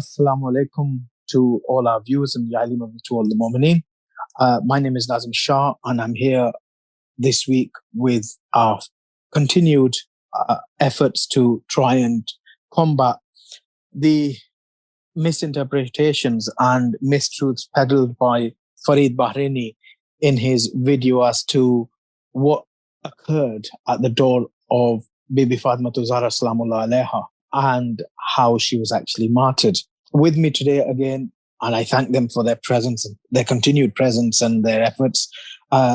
Assalamu alaikum to all our viewers and to all the Mu'mineen. My name is Nazim Shah, and I'm here this week with our continued efforts to try and combat the misinterpretations and mistruths peddled by Farid Bahraini in his video as to what occurred at the door of Bibi Fatima Al Zahra Salamullah Alaiha and how she was actually martyred. With me today again, and I thank them for their presence, their continued presence and their efforts,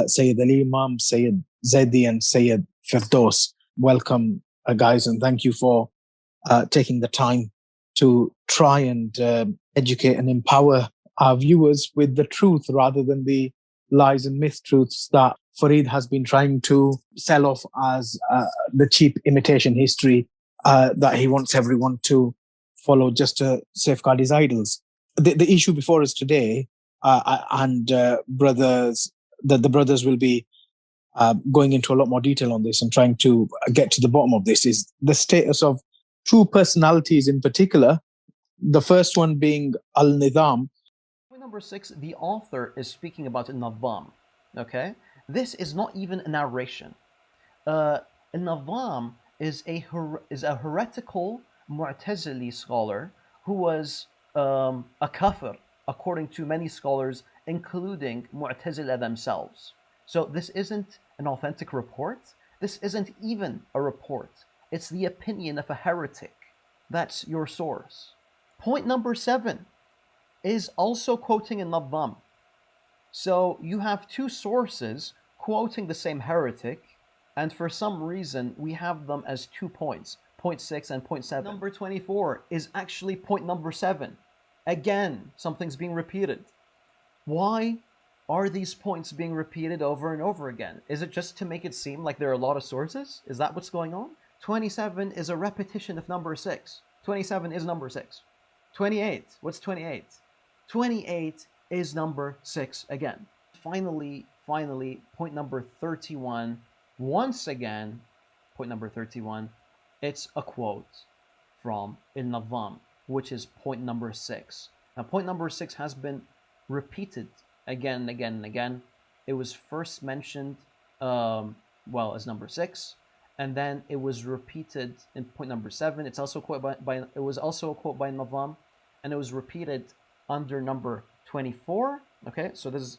Sayyid Ali Imam, Sayyid Zaidi and Sayyid Ferdous. Welcome, guys, and thank you for taking the time to try and educate and empower our viewers with the truth rather than the lies and mistruths that Farid has been trying to sell off as the cheap imitation history that he wants everyone to follow just to safeguard his idols. The issue before us today, brothers, the brothers will be going into a lot more detail on this and trying to get to the bottom of this, is the status of two personalities in particular. The first one being Al-Nidham. Point number 6, the author is speaking about Nidham. Okay? This is not even a narration. Nidham is a heretical Mu'tazili scholar who was a Kaffir, according to many scholars, including Mu'tazila themselves. So this isn't an authentic report. This isn't even a report. It's the opinion of a heretic. That's your source. Point number 7 is also quoting in Nidham. So you have two sources quoting the same heretic, and for some reason we have them as 2 points, point 6 and point 7. Number 24 is actually point number 7. Again, something's being repeated. Why are these points being repeated over and over again? Is it just to make it seem like there are a lot of sources? Is that what's going on? 27 is a repetition of number 6. 27 is number 6. 28, what's 28? 28 is number 6 again. Finally, point number 31, once again, point number 31, it's a quote from Nidham, which is point number 6. Now, point number 6 has been repeated again and again and again. It was first mentioned, as number 6, and then it was repeated in point number 7. It's also a quote it was also a quote by Nidham, and it was repeated under number 24. Okay, so this is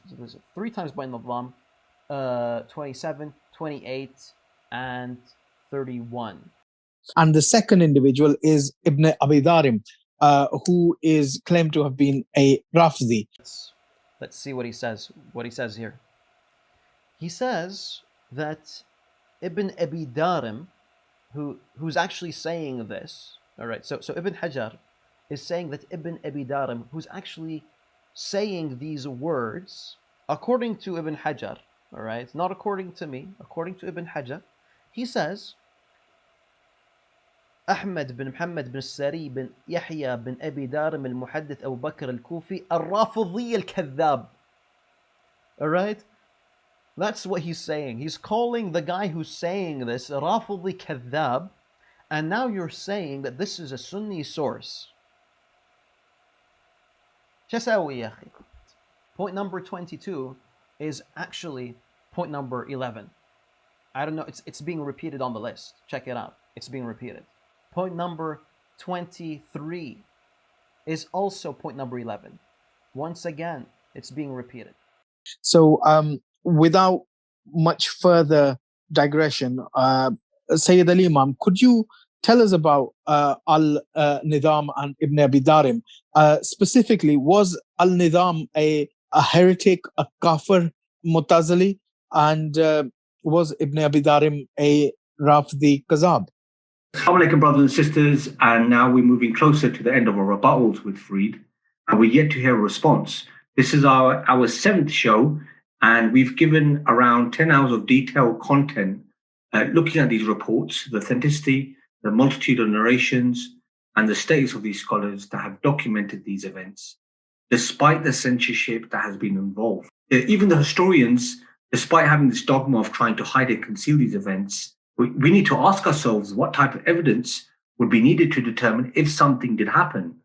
3 times by Nidham, 27, 28, and 31. And the second individual is Ibn Abi Darim, who is claimed to have been a Rafidi. Let's see what he says. What he says here. He says that Ibn Abi Darim, who's actually saying this. All right. So Ibn Hajar is saying that Ibn Abi Darim, who's actually saying these words, according to Ibn Hajar, all right, not according to me, according to Ibn Hajar, he says, Ahmed bin Muhammad bin Sari bin Yahya bin Abi Darim al-Muhaddith Abu Bakr al-Kufi al-Rafidi al-Kadhab. All right? That's what he's saying. He's calling the guy who's saying this Rafidi Kadhab, and now you're saying that this is a Sunni source. Point number 22 is actually point number 11. I don't know, it's being repeated on the list. Check it out. It's being repeated. Point number 23 is also point number 11. Once again, it's being repeated. So without much further digression, Sayyid Ali Imam, could you tell us about Al-Nidham and Ibn Abi Darim? Specifically, was Al-Nidham a heretic, a Kaffir, Mutzali, and was Ibn Abi Darim a Rafidi Kazab? Assalamu alaikum, brothers and sisters, and now we're moving closer to the end of our rebuttals with Farid, and we're yet to hear a response. This is our 7th show, and we've given around 10 hours of detailed content looking at these reports, the authenticity, the multitude of narrations, and the status of these scholars that have documented these events, despite the censorship that has been involved. Even the historians, despite having this dogma of trying to hide and conceal these events, we need to ask ourselves what type of evidence would be needed to determine if something did happen.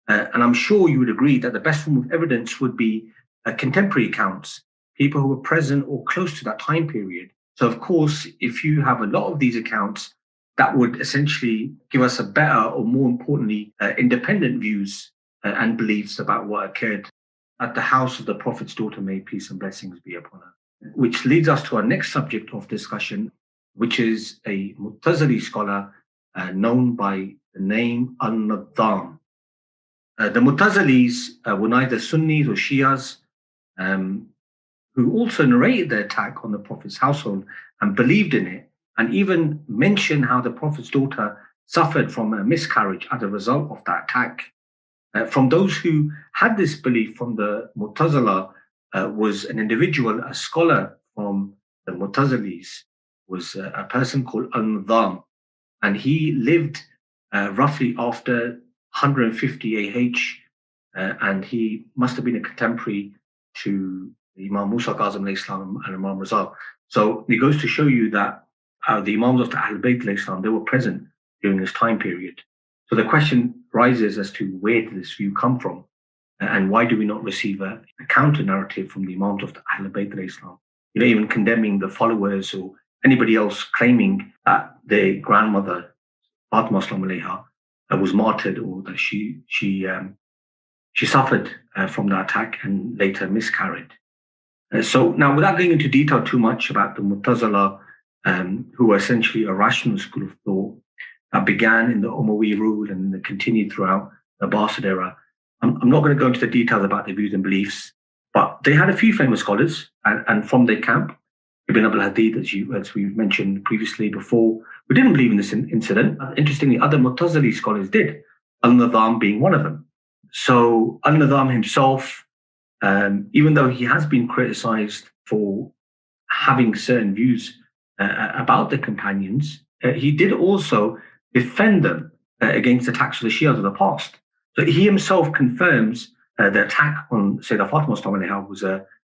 And I'm sure you would agree that the best form of evidence would be contemporary accounts, people who were present or close to that time period. So, of course, if you have a lot of these accounts, that would essentially give us a better, or more importantly, independent views and beliefs about what occurred at the house of the Prophet's daughter, may peace and blessings be upon her. Which leads us to our next subject of discussion, which is a Mu'tazili scholar known by the name Nidham. The Mu'tazilis were neither Sunnis or Shias, who also narrated the attack on the Prophet's household and believed in it, and even mentioned how the Prophet's daughter suffered from a miscarriage as a result of that attack. From those who had this belief from the Mu'tazila was an individual, a scholar from the Mu'tazilis, was a person called Nidham, and he lived roughly after 150 AH, and he must have been a contemporary to Imam Musa Kazim Islam and Imam Raza. So it goes to show you that the Imams of the Ahl Bayt Islam, they were present during this time period. So the question rises as to where did this view come from, and why do we not receive a counter narrative from the Imams of the Ahl Bayt Islam? Even condemning the followers or anybody else claiming that their grandmother Fatima Alayha was martyred, or that she suffered from the attack and later miscarried. So now, without going into detail too much about the Mu'tazila, who were essentially a rational school of thought that began in the Umayyad rule and continued throughout the Abbasid era, I'm not going to go into the details about their views and beliefs, but they had a few famous scholars, and from their camp, Ibn Abi Darim, as we've mentioned previously before, who didn't believe in this incident. Interestingly, other Mu'tazili scholars did, Nidham being one of them. So Nidham himself, even though he has been criticized for having certain views about the companions, he did also defend them against attacks of the Shias of the past. So he himself confirms the attack on Sayeda Fatima was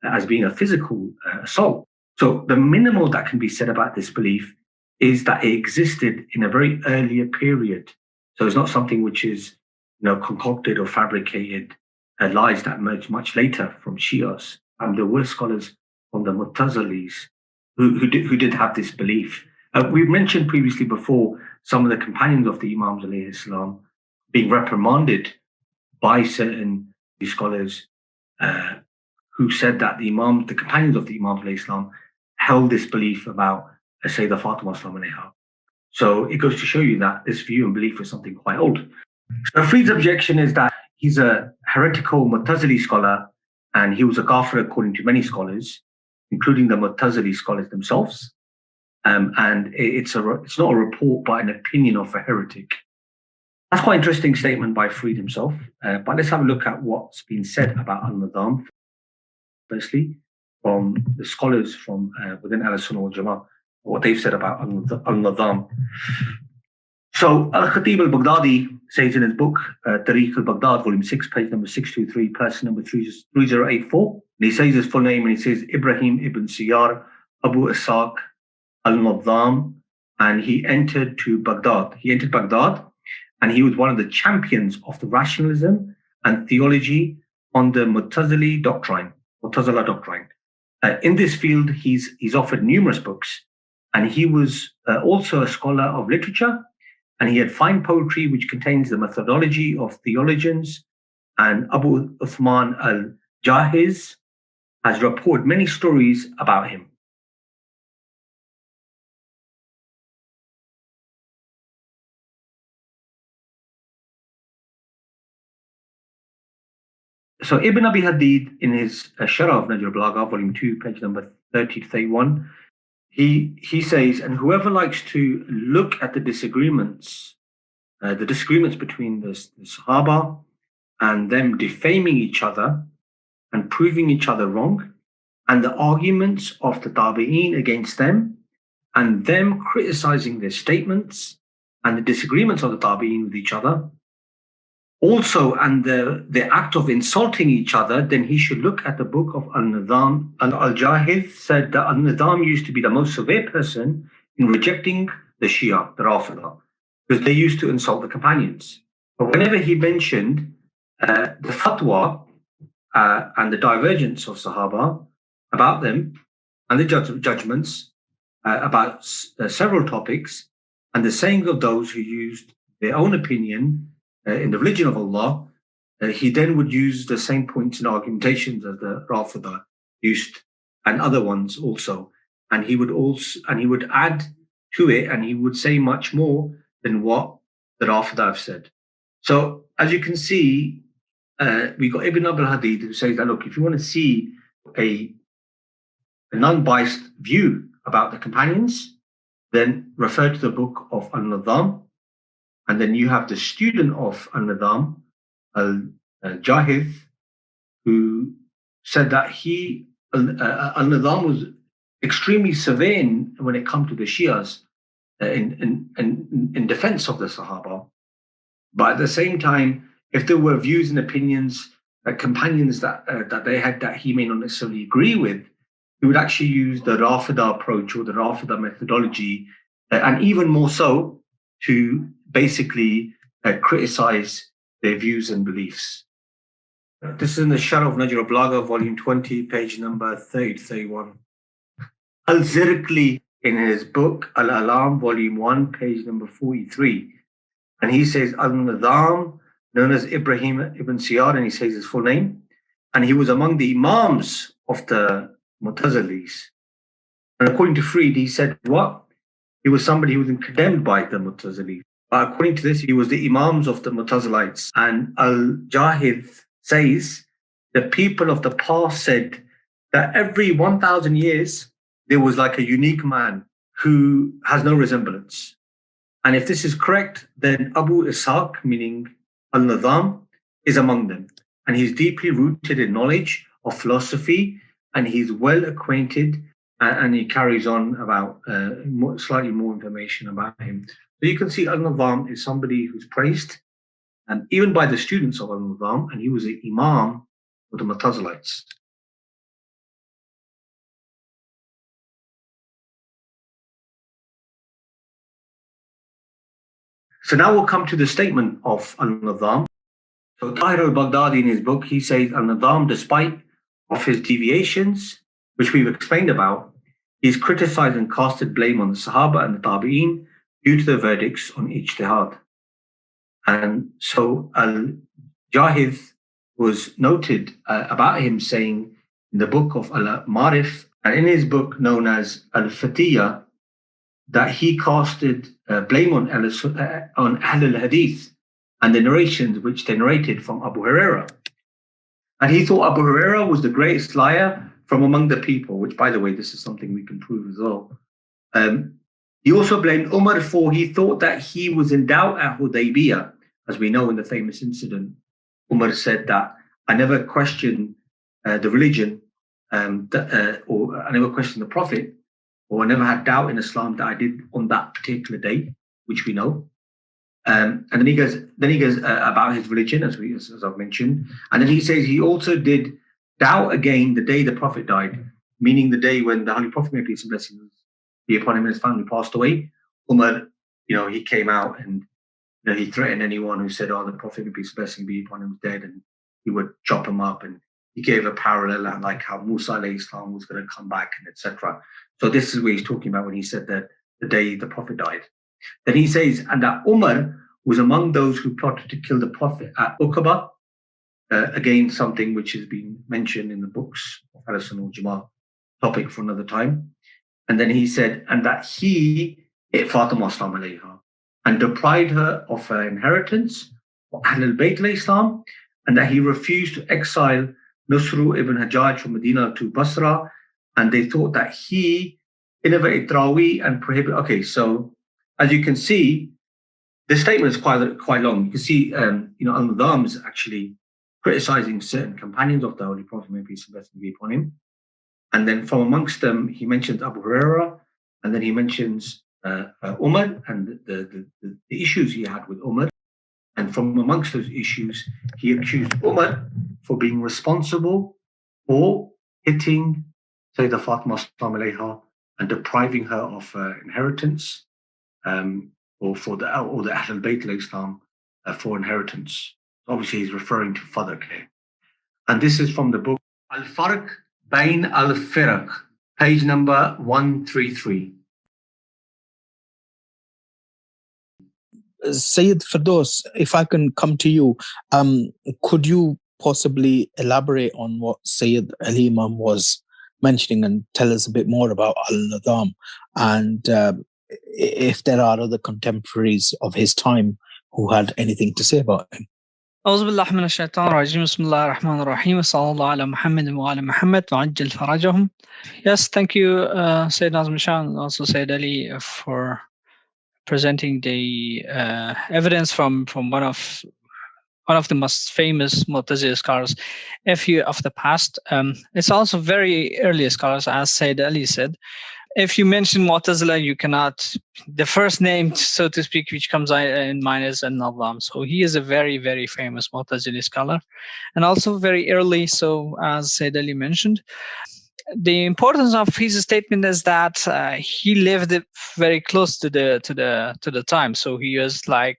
as being a physical assault. So the minimal that can be said about this belief is that it existed in a very earlier period. So it's not something which is concocted or fabricated lies that emerged much later from Shias. There were scholars from the Mu'tazilis who did have this belief. We've mentioned previously before some of the companions of the Imams alayhi salam being reprimanded by certain scholars who said that the companions of the Imams alayhi salam held this belief about Sayeda Fatima alayha. So it goes to show you that this view and belief is something quite old. So Farid's objection is that he's a heretical Mu'tazili scholar, and he was a Kaffir according to many scholars, including the Mu'tazili scholars themselves. And it's not a report, but an opinion of a heretic. That's quite an interesting statement by Farid himself. But let's have a look at what's been said about Nidham. Firstly, from the scholars from within Al-Sunnah wal Jama'ah, what they've said about Nidham. So Al-Khatib al-Baghdadi says in his book, Tariq al-Baghdad, volume 6, page number 623, person number 3084, and he says his full name, and he says Ibrahim ibn Siyar Abu Ishaq al-Nidham, and he entered Baghdad, and he was one of the champions of the rationalism and theology on the Mu'tazila doctrine. In this field, he's offered numerous books, and he was also a scholar of literature, and he had fine poetry which contains the methodology of theologians. And Abu Uthman al-Jahidh has reported many stories about him. So Ibn Abi Hadeed, in his Sharh of Najr al-Balagha, volume 2, page number 30 to 31, he says, and whoever likes to look at the disagreements between the Sahaba and them defaming each other and proving each other wrong, and the arguments of the Tabi'een against them, and them criticizing their statements and the disagreements of the Tabi'een with each other, also, and the act of insulting each other, then he should look at the book of Al-Nidham. Al-Jahidh said that Al-Nidham used to be the most severe person in rejecting the Shia, the Rafidah, because they used to insult the companions. But whenever he mentioned The fatwa and the divergence of Sahaba about them and the judgments about several topics and the saying of those who used their own opinion in the religion of Allah, he then would use the same points and argumentations as the Rafidah used and other ones also. And he would add to it, and he would say much more than what the Rafidah have said. So as you can see, we got Ibn Abi Darim who says that, look, if you want to see a non-biased view about the companions, then refer to the book of Al-Nidham. And then you have the student of Al-Nidham, Jahidh, who said that Al-Nidham was extremely severe when it comes to the Shias in defense of the Sahaba. But at the same time, if there were views and opinions, companions that they had that he may not necessarily agree with, he would actually use the Rafidah approach or the Rafidah methodology, and even more so, to basically criticize their views and beliefs. This is in the Sharh of Najr al-Balagha, volume 20, page number 30 to 31. Al-Zirikali, in his book Al-Alam, volume 1, page number 43. And he says, Al-Nidham, known as Ibrahim ibn Siyar, and he says his full name. And he was among the Imams of the Mutzalis. And according to Farid, he said what? He was somebody who was condemned by the Mutzali. But according to this, he was the Imams of the Mu'tazilites. And Al-Jahidh says, the people of the past said that every 1,000 years, there was like a unique man who has no resemblance. And if this is correct, then Abu Ishaq, meaning Al-Nidham, is among them. And he's deeply rooted in knowledge of philosophy, and he's well acquainted, and he carries on about slightly more information about him. So you can see Al-Nidham is somebody who's praised, and even by the students of Al-Nidham, and he was an Imam of the Mu'tazilites. So now we'll come to the statement of Al-Nidham. So Tahir al-Baghdadi, in his book, he says Al-Nidham, despite of his deviations, which we've explained about, he's criticized and casted blame on the Sahaba and the Tabi'een due to their verdicts on ijtihad. And so Al-Jahidh was noted about him saying in the book of Al-Marif, and in his book known as Al-Fatiyah, that he casted blame on Ahl al-Hadith and the narrations which they narrated from Abu Huraira. And he thought Abu Huraira was the greatest liar from among the people, which, by the way, this is something we can prove as well. He also blamed Umar for he thought that he was in doubt at Hudaybiyah. As we know in the famous incident, Umar said that I never questioned the religion, or I never questioned the Prophet, or I never had doubt in Islam that I did on that particular day, which we know. And then he goes about his religion, as I've mentioned, and then he says he also did doubt again the day the Prophet died, meaning the day when the Holy Prophet, may peace and blessings be upon him and his family, passed away. Umar, he came out and he threatened anyone who said, "Oh, the Prophet, may peace and blessings be upon him, is dead," and he would chop him up. And he gave a parallel, like how Mutzali was going to come back, and etc. So this is what he's talking about when he said that the day the Prophet died. Then he says, and that Umar was among those who plotted to kill the Prophet at Uqaba. Again, something which has been mentioned in the books of Al-Sunnah wal-Jama'ah, topic for another time. And then he said, and that he hit Fatima alayha and deprived her of her inheritance, of Ahl al-Bayt al-Islam, and that he refused to exile Nusru ibn Hajjaj from Medina to Basra, and they thought that he innovated Tarawih and prohibited. Okay, so as you can see, this statement is quite long. You can see, Al-Nidham is actually criticizing certain companions of the Holy Prophet, may peace and blessings be upon him. And then from amongst them, he mentions Abu Huraira, and then he mentions Umar and the issues he had with Umar. And from amongst those issues, he accused Umar for being responsible for hitting Sayeda Fatima alayha and depriving her of her inheritance, or the Ahl al-Bayt al-Islam for inheritance. Obviously, he's referring to Fadak here. And this is from the book Al-Farq Bain al-Firaq, page number 133. Sayyid Ferdous, if I can come to you, could you possibly elaborate on what Sayyid Ali Imam was mentioning and tell us a bit more about Al-Nidham, and if there are other contemporaries of his time who had anything to say about him? أعوذ بالله من الشيطان الرجيم بسم الله الرحمن الرحيم صلى الله على محمد وعلى محمد وعجل فرجهم. Yes, thank you, Sayyid Nazim and also Sayyid Ali for presenting the evidence from one of the most famous Mu'tazila scholars of the past. It's also very early scholars, as Sayyid Ali said. If you mention Mu'tazila, you cannot. The first name, so to speak, which comes in mind is Nidham. So he is a very, very famous Mu'tazili scholar, and also very early. So as Sayyid Ali mentioned, the importance of his statement is that he lived very close to the time. So he was like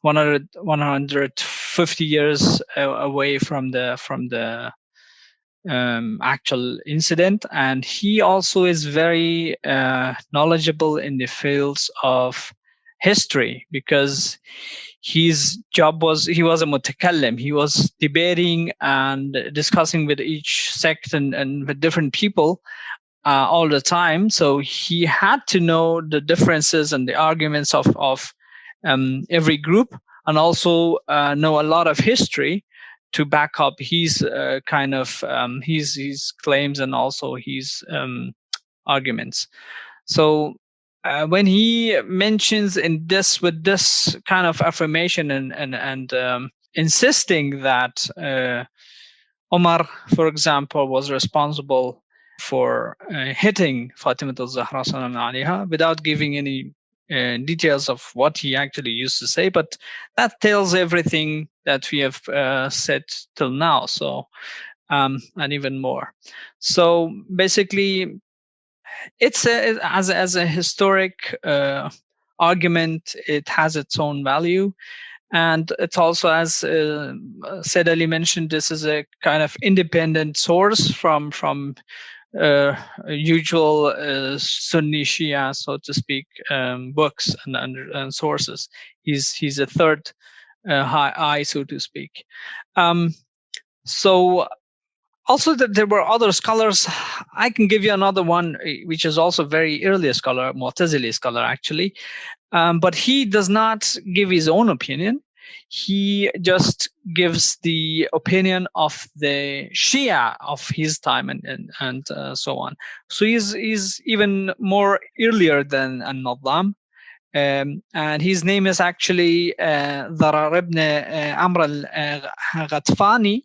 150 years away from the actual incident, and he also is very knowledgeable in the fields of history, because his job was, he was a mutakallim. He was debating and discussing with each sect and with different people all the time. So he had to know the differences and the arguments of every group, and also know a lot of history to back up his his claims and also his arguments. So when he mentions with this kind of affirmation and insisting that Umar, for example, was responsible for hitting Fatima Al Zahra salam alayha, without giving any details of what he actually used to say, but that tells everything that we have said till now. So and even more. So basically, it's as a historic argument, it has its own value. And it's also, as Said Ali mentioned, this is a kind of independent source from usual Sunni Shia, so to speak, books and sources. He's a third eye, so to speak. So also that there were other scholars. I can give you another one, which is also very early scholar, Mu'tazili scholar actually. But he does not give his own opinion. He just gives the opinion of the Shia of his time and so on. So he's even more earlier than An-Nidham. And his name is actually Dharar ibn Amr al-Ghatfani,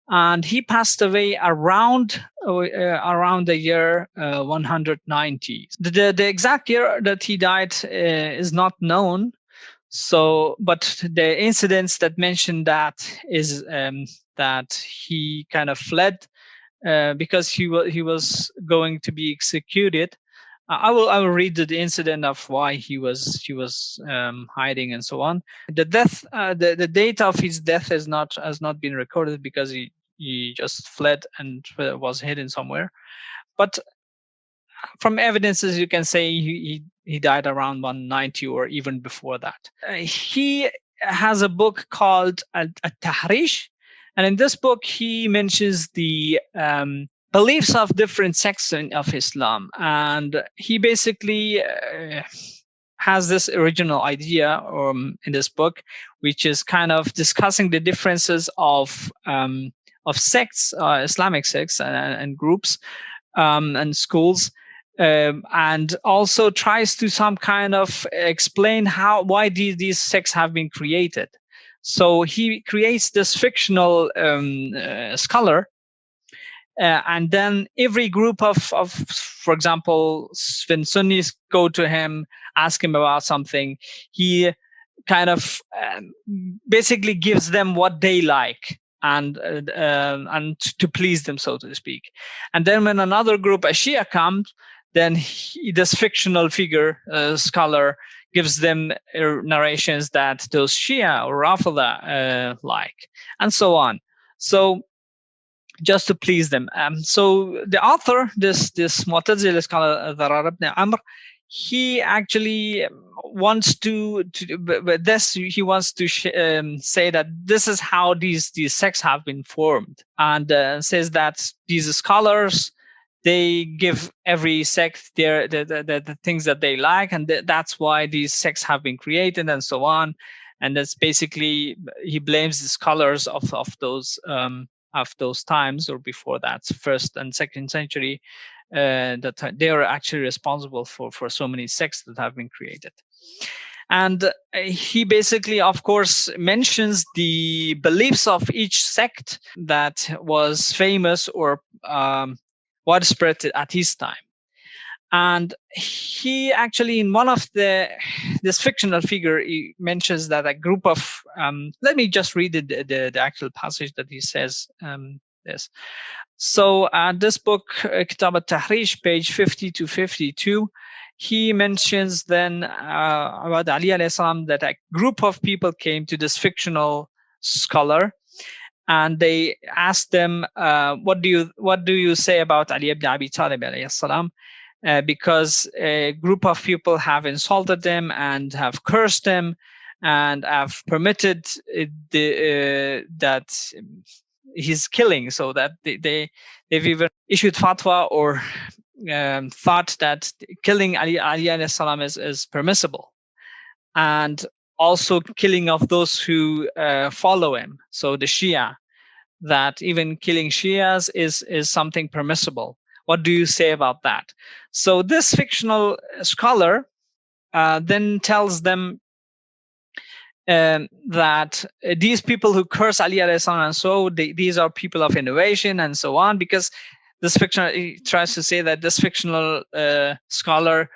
and he passed away around the year 190. The exact year that he died is not known. So, but the incidents that mention that is that he kind of fled because he was going to be executed. I will read the incident of why he was hiding and so on. The death, the date of his death has not been recorded, because he just fled and was hidden somewhere. But from evidences, you can say he died around 190 or even before that. He has a book called At-Tahrish, and in this book he mentions the beliefs of different sects of Islam, and he basically has this original idea in this book, which is kind of discussing the differences of sects, Islamic sects and groups and schools, and also tries to some kind of explain why these sects have been created. So he creates this fictional scholar. And then every group of, for example, when Sunnis go to him, ask him about something, he kind of basically gives them what they like and to please them, so to speak. And then when another group, a Shia, comes, then this fictional figure, scholar, gives them narrations that those Shia or Rafidah like, and so on. So just to please them. So the author, this Mu'tazila scholar, Dharar ibn Amr, he actually wants to but this he wants to say that this is how these sects have been formed, and says that these scholars, they give every sect the things that they like, and that's why these sects have been created, and so on. And that's basically, he blames the scholars of those times, or before that, first and second century, that they are actually responsible for so many sects that have been created. And he basically, of course, mentions the beliefs of each sect that was famous or widespread at his time. And he actually, in one of this fictional figure, he mentions that a group of let me just read the actual passage that he says this. So this book, Kitab al-Tahrish, page 50 to 52, he mentions then about Ali alayhi salam, that a group of people came to this fictional scholar, and they asked them, what do you say about Ali ibn Abi Talib alayhi salam? Because a group of people have insulted them and have cursed them and have permitted that he's killing, so that they've even issued fatwa or thought that killing Ali alayhi salam is permissible, and also killing of those who follow him. So the Shia, that even killing Shias is something permissible. What do you say about that? So this fictional scholar then tells them that these people who curse Ali alayhi salam, and so these are people of innovation and so on, because this fictional, he tries to say that this fictional scholar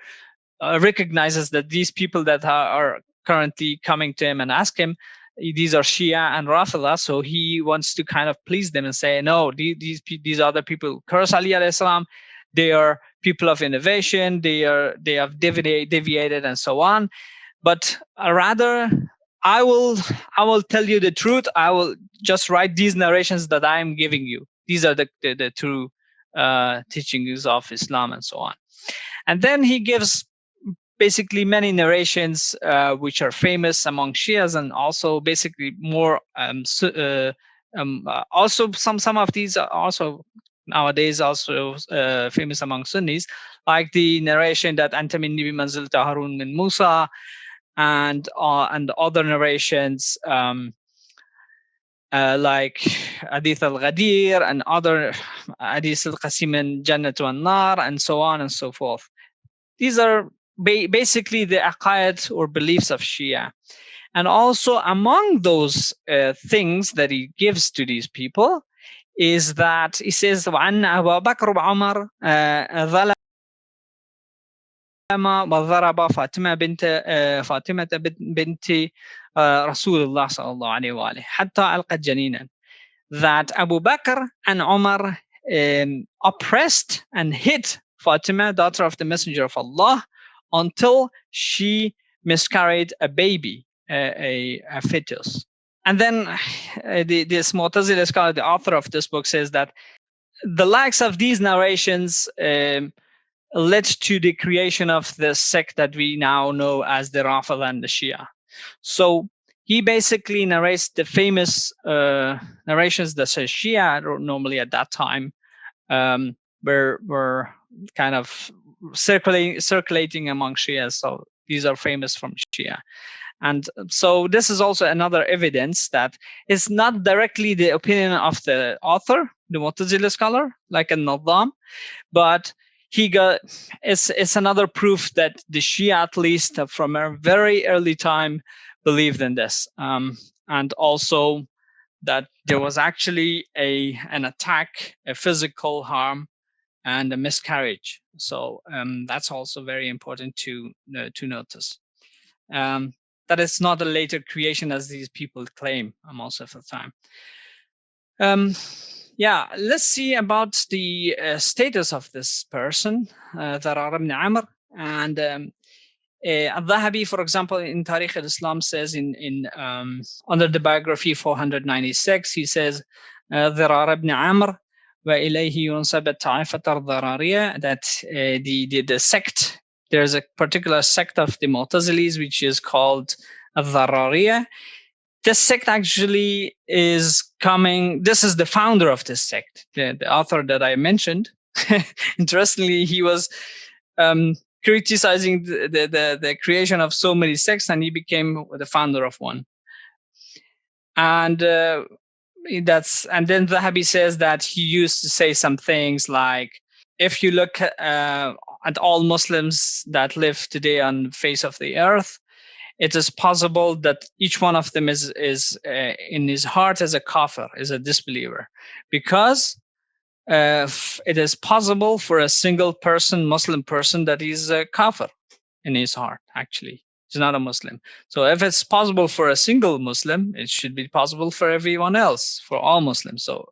recognizes that these people that are currently coming to him and ask him, these are Shia and Rafidah, so he wants to kind of please them and say, no, these other people who curse Ali alayhi salam, they are people of innovation, they have deviated and so on. But rather, I will tell you the truth. I will just write these narrations that I am giving you. These are the true teachings of Islam and so on. And then he gives basically many narrations which are famous among Shias, and also basically more also some of these are also nowadays also famous among Sunnis, like the narration that Anta minni bi manzilati Harun min Musa, and other narrations like Hadith al-Ghadir and other Hadith al-Qasim and Jannat wa Nar, and so on and so forth. These are basically the aqaid or beliefs of Shia. And also among those things that he gives to these people is that he says, وَعَنَّ أَبَا بَكْرُ وَعُمَرْ ظَلَمَ وضرب فاطمة بنت رسول الله صلى الله عليه وآله حتى ألقت جنينا. That Abu Bakr and Umar oppressed and hit Fatima, daughter of the Messenger of Allah, until she miscarried a baby, a fetus. And then this Mu'tazila scholar, the author of this book, says that the likes of these narrations led to the creation of the sect that we now know as the Rafidah and the Shia. So he basically narrates the famous narrations that says Shia normally at that time were kind of circulating among Shias. So these are famous from Shia. And so this is also another evidence that it's not directly the opinion of the author, the Mu'tazila scholar, like a Nidham, but it's another proof that the Shia, at least from a very early time, believed in this, and also that there was actually an attack, a physical harm, and a miscarriage. So that's also very important to notice. That it's not a later creation as these people claim most of the time. Yeah, let's see about the status of this person, Dharar ibn Amr. And Al-Dhahabi, for example, in Tarikh al-Islam says under the biography 496, he says, Dhirar ibn Amr wa ilayhi yunsab at-ta'ifat al-Dharariyya, that the sect, there's a particular sect of the Mu'tazilis which is called al-Dharariyya. This sect actually is coming, this is the founder of this sect, the author that I mentioned. Interestingly, he was criticizing the creation of so many sects, and he became the founder of one. And and then Zahabi says that he used to say some things like, if you look at all Muslims that live today on the face of the earth, it is possible that each one of them is in his heart as a Kaffir, is a disbeliever, because it is possible for a single person, Muslim person, that is a Kaffir in his heart, actually. He's not a Muslim. So if it's possible for a single Muslim, it should be possible for everyone else, for all Muslims. So,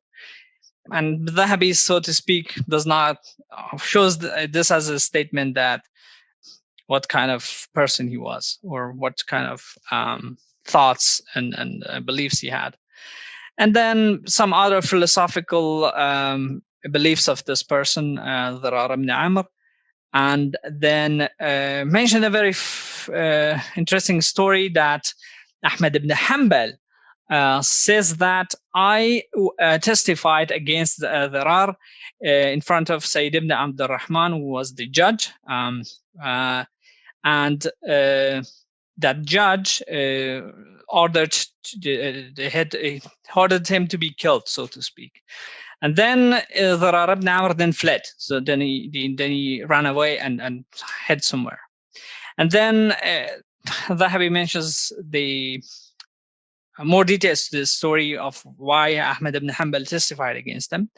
and Dhahabi, so to speak, does not shows this as a statement that what kind of person he was, or what kind of thoughts and beliefs he had. And then some other philosophical beliefs of this person, Dhirar ibn Amr, and then mentioned a very interesting story that Ahmad ibn Hanbal says that I testified against Dhirar in front of Sayyid ibn Abd al-Rahman, who was the judge, and that judge ordered him to be killed, so to speak. And then Dhirar ibn Amr then fled. So then he ran away and hid somewhere. And then Dhahabi mentions the more details to the story of why Ahmad ibn Hanbal testified against him.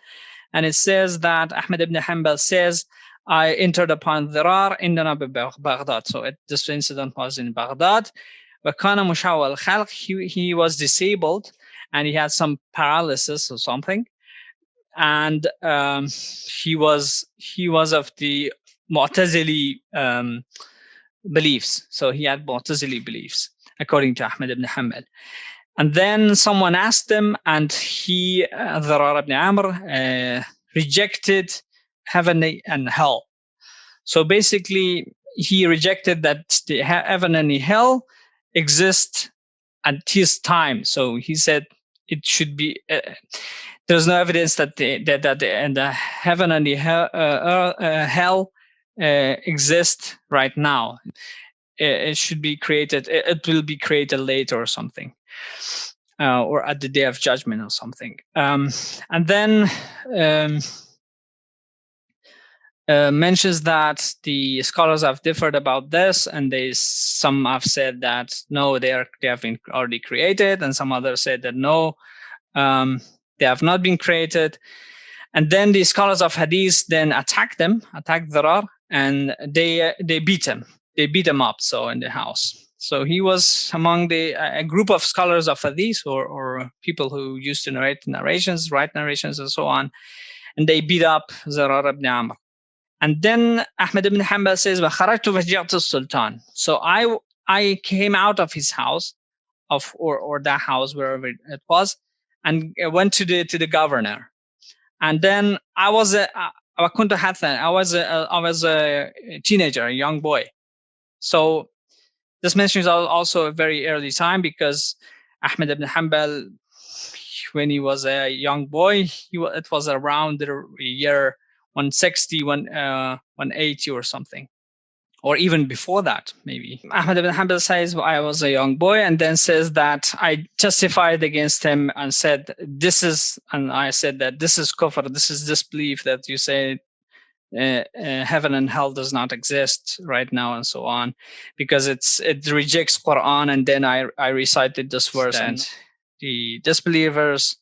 And it says that Ahmad ibn Hanbal says, I entered upon Dhirar in Baghdad. So this incident was in Baghdad. He was disabled and he had some paralysis or something. And he was of the Mu'tazili beliefs. So he had Mu'tazili beliefs, according to Ahmad ibn Hanbal. And then someone asked him, and Dhirar ibn Amr, rejected heaven and hell. So basically, he rejected that the heaven and the hell exist at his time. So he said it should be. There's no evidence that the heaven and the hell exist right now. It should be created. It will be created later or something, or at the day of judgment or something. And then mentions that the scholars have differed about this, and some have said that no, they have been already created, and some others said that no, they have not been created. And then the scholars of Hadith then attacked Dhirar, and they beat him. They beat him up, so in the house. So he was among a group of scholars of Hadith, or people who used to write narrations, and so on. And they beat up Dhirar ibn Amr. And then Ahmad ibn Hanbal says, وَخَرَجْتُ فَجِعْتُ السُّلْطَانِ. So I came out of his house, or that house, wherever it was, and went to the governor. And then I was a teenager, a young boy. So this mentions also a very early time, because Ahmad ibn Hanbal, when he was a young boy, it was around the year 160, 180 or something, or even before that, maybe. Ahmad ibn Hanbal says, I was a young boy, and then says that I testified against him and said, I said that this is kufr, this is disbelief, that you say heaven and hell does not exist right now, and so on, because it rejects Quran. And then I recited this verse, and the disbelievers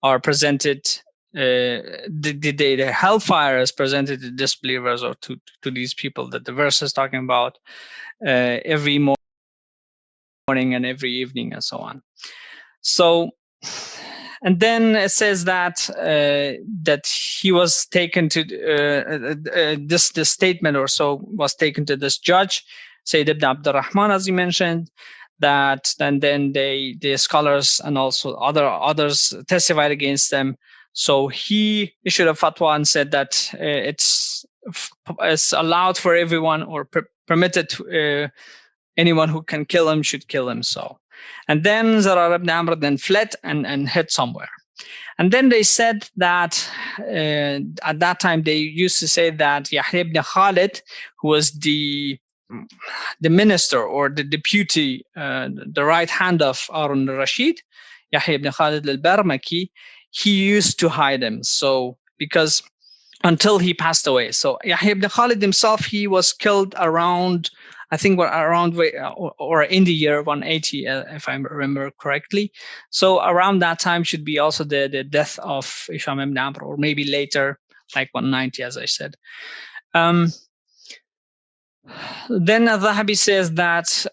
are presented, the hellfire is presented to disbelievers, or to these people that the verse is talking about, every morning and every evening, and so on. So And then it says that that he was taken to this statement or so was taken to this judge, Sayyid Ibn Abdurrahman, as you mentioned, that and then the scholars and also others testified against them. So he issued a fatwa and said that it's allowed for everyone or permitted to, anyone who can kill him should kill him. So, and then Zarar ibn Amr then fled and hid somewhere. And then they said that at that time they used to say that Yahya ibn Khalid, who was the minister or the deputy, the right hand of Harun al-Rashid, Yahya ibn Khalid al-Barmaki, he used to hide him. So because until he passed away. So Yahya ibn Khalid himself, he was killed around, I think around or in the year 180, if I remember correctly. So around that time should be also the death of Hisham ibn Amr, or maybe later, like 190, as I said. Then Al-Zahabi says that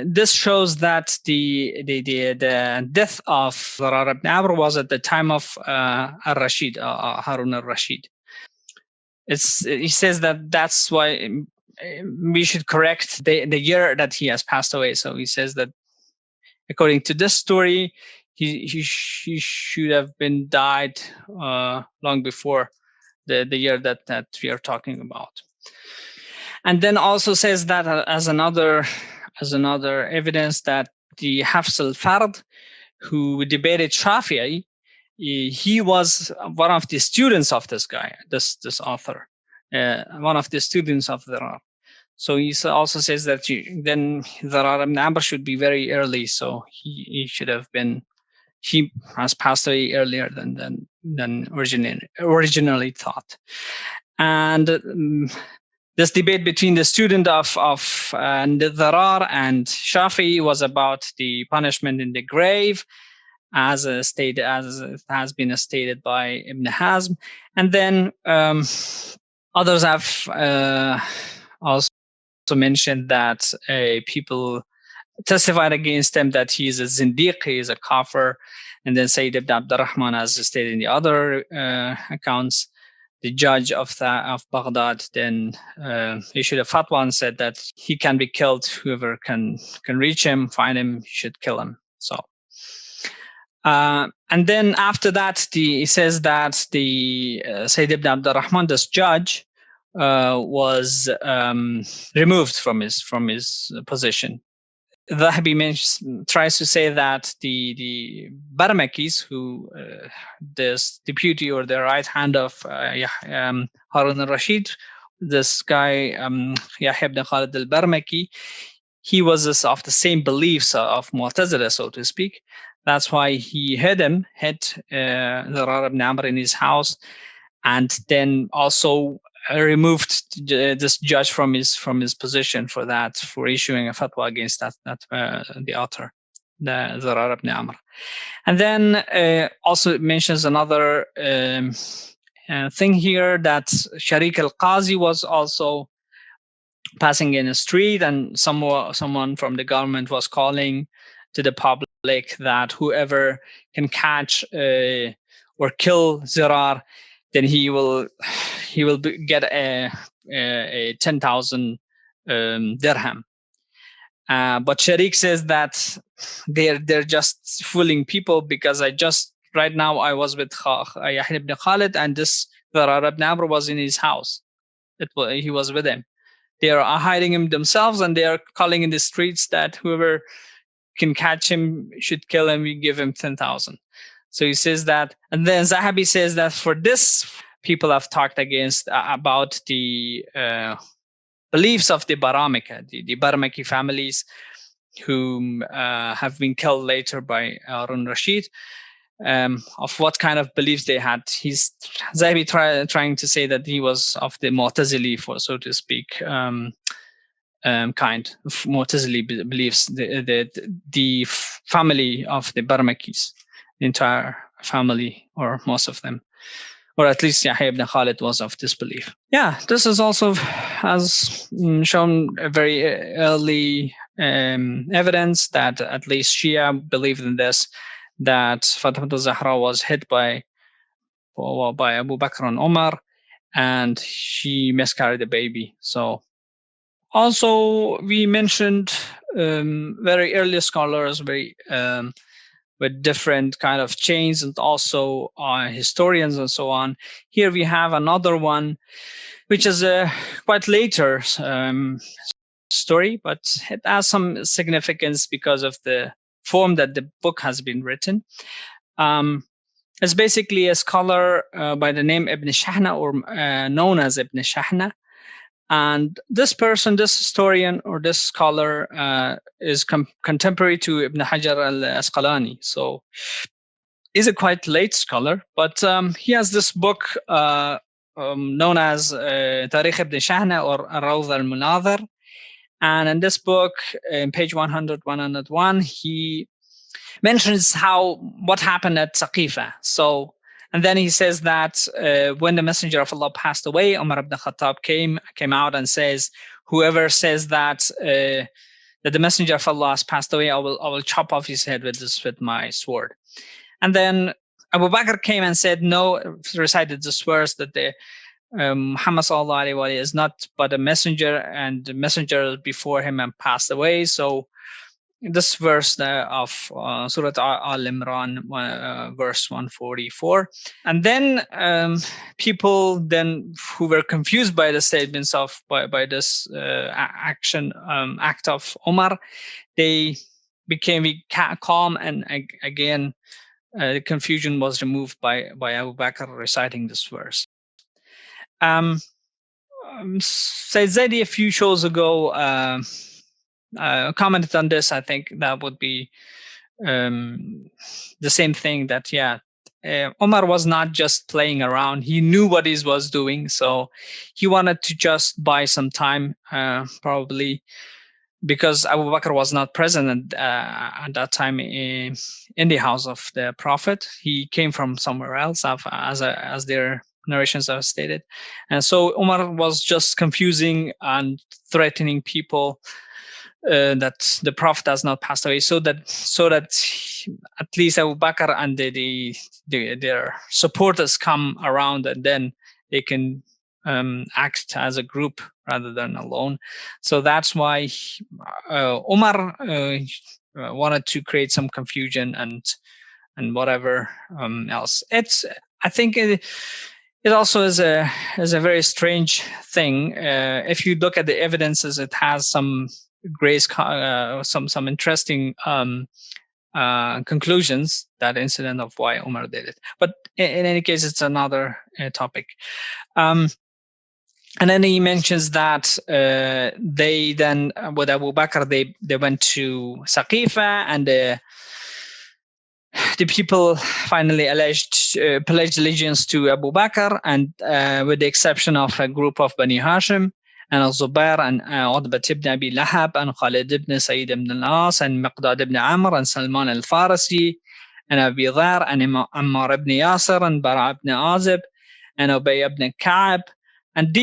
this shows that the death of Zarar ibn Amr was at the time of al-Rashid, Harun al-Rashid. He says that that's why we should correct the year that he has passed away. So he says that according to this story, he should have been died long before the year that we are talking about. And then also says that as another evidence that the Hafs al-Fard, who debated Shafi'i, he was one of the students of this guy, this author, one of the students of Zarar. So he also says that then Zarar ibn Amr should be very early. So he should have been, he has passed away earlier than originally thought. And this debate between the student of Zarar and Shafi was about the punishment in the grave, as has been stated by Ibn Hazm. And then others have also mentioned that people testified against him that he is a zindiq, he is a Kaffir. And then Sayyid ibn Abdurrahman, as stated in the other accounts, the judge of Baghdad then issued a fatwa and said that he can be killed. Whoever can reach him, find him, should kill him. So, and then after that, he says that the Sayyid ibn Abdurrahman, this judge, was removed from his position. Dhahabi tries to say that the Barmakis, who this deputy or the right hand of Harun al-Rashid, this guy Yahya ibn Khalid al-Barmaki, he was of the same beliefs of Mu'tazila, so to speak. That's why he hid Zarar ibn Amr in his house, and then also removed this judge from his position for issuing a fatwa against the author, the Zarar ibn Amr. And then also it mentions another thing here, that Sharik al-Qazi was also passing in a street, and someone from the government was calling to the public that whoever can catch or kill Zirar, then he will get a 10,000 dirham. But Sharik says that they're just fooling people, because right now I was with Yahya ibn Khalid, and this Zarar ibn Amr was in his house. He was with him. They are hiding him themselves, and they are calling in the streets that whoever can catch him should kill him. We give him 10,000. So he says that, and then Zahabi says that for this, people have talked about the beliefs of the Baramika, the Baramaki families, whom have been killed later by Harun Rashid, of what kind of beliefs they had. Zahabi trying to say that he was of the Mu'tazili, so to speak, kind of Mu'tazili beliefs, the family of the Barmakis, the entire family, or most of them, or at least Yahya ibn Khalid was of this belief. Yeah, this is also has shown a very early evidence that at least Shia believed in this, that Fatima Al Zahra was hit by Abu Bakr and Umar, and she miscarried the baby. So also we mentioned very early scholars, very with different kind of chains, and also historians and so on. Here we have another one, which is a quite later story, but it has some significance because of the form that the book has been written. It's basically a scholar by the name Ibn Shahna, or known as Ibn Shahna. And this person, this historian or this scholar is contemporary to Ibn Hajar al-Asqalani. So he's a quite late scholar, but he has this book known as Tarikh Ibn Shahna, or Rawd al-Munadhar. And in this book, in page 101, he mentions what happened at Saqifa. So, and then he says that when the Messenger of Allah passed away, Umar ibn Khattab came out and says, whoever says that the Messenger of Allah has passed away, I will chop off his head with my sword. And then Abu Bakr came and said, no, recited this verse that the Muhammad sallallahu alaihi wasallam is not but a messenger, and the messenger before him and passed away. So this verse of Surah Al-Imran, verse 144. And then people then who were confused by the statements by this act of Umar, they became calm, and again the confusion was removed by Abu Bakr reciting this verse. Sayyid Zaidi a few shows ago commented on this. I think that would be the same thing, that Umar was not just playing around. He knew what he was doing, so he wanted to just buy some time, probably because Abu Bakr was not present at that time in the house of the Prophet. He came from somewhere else, as their narrations have stated. And so Umar was just confusing and threatening people that the Prophet has not passed away, so that at least Abu Bakr and their supporters come around, and then they can act as a group rather than alone. So that's why Umar wanted to create some confusion and whatever else. I think it also is a very strange thing. If you look at the evidences, it has some some interesting conclusions, that incident of why Umar did it. But in any case, it's another topic. And then he mentions that they then, with Abu Bakr, they went to Saqifa, and the people finally pledged allegiance to Abu Bakr, and with the exception of a group of Bani Hashim, and Zubair, and Utbat ibn Abi Lahab, and Khalid ibn Sayyid ibn al-As, and Miqdad ibn Amr, and Salman al-Farisi, and Abi Dhar, and Ammar ibn Yasir, and Bara ibn Azib, and Ubay ibn Ka'ab. And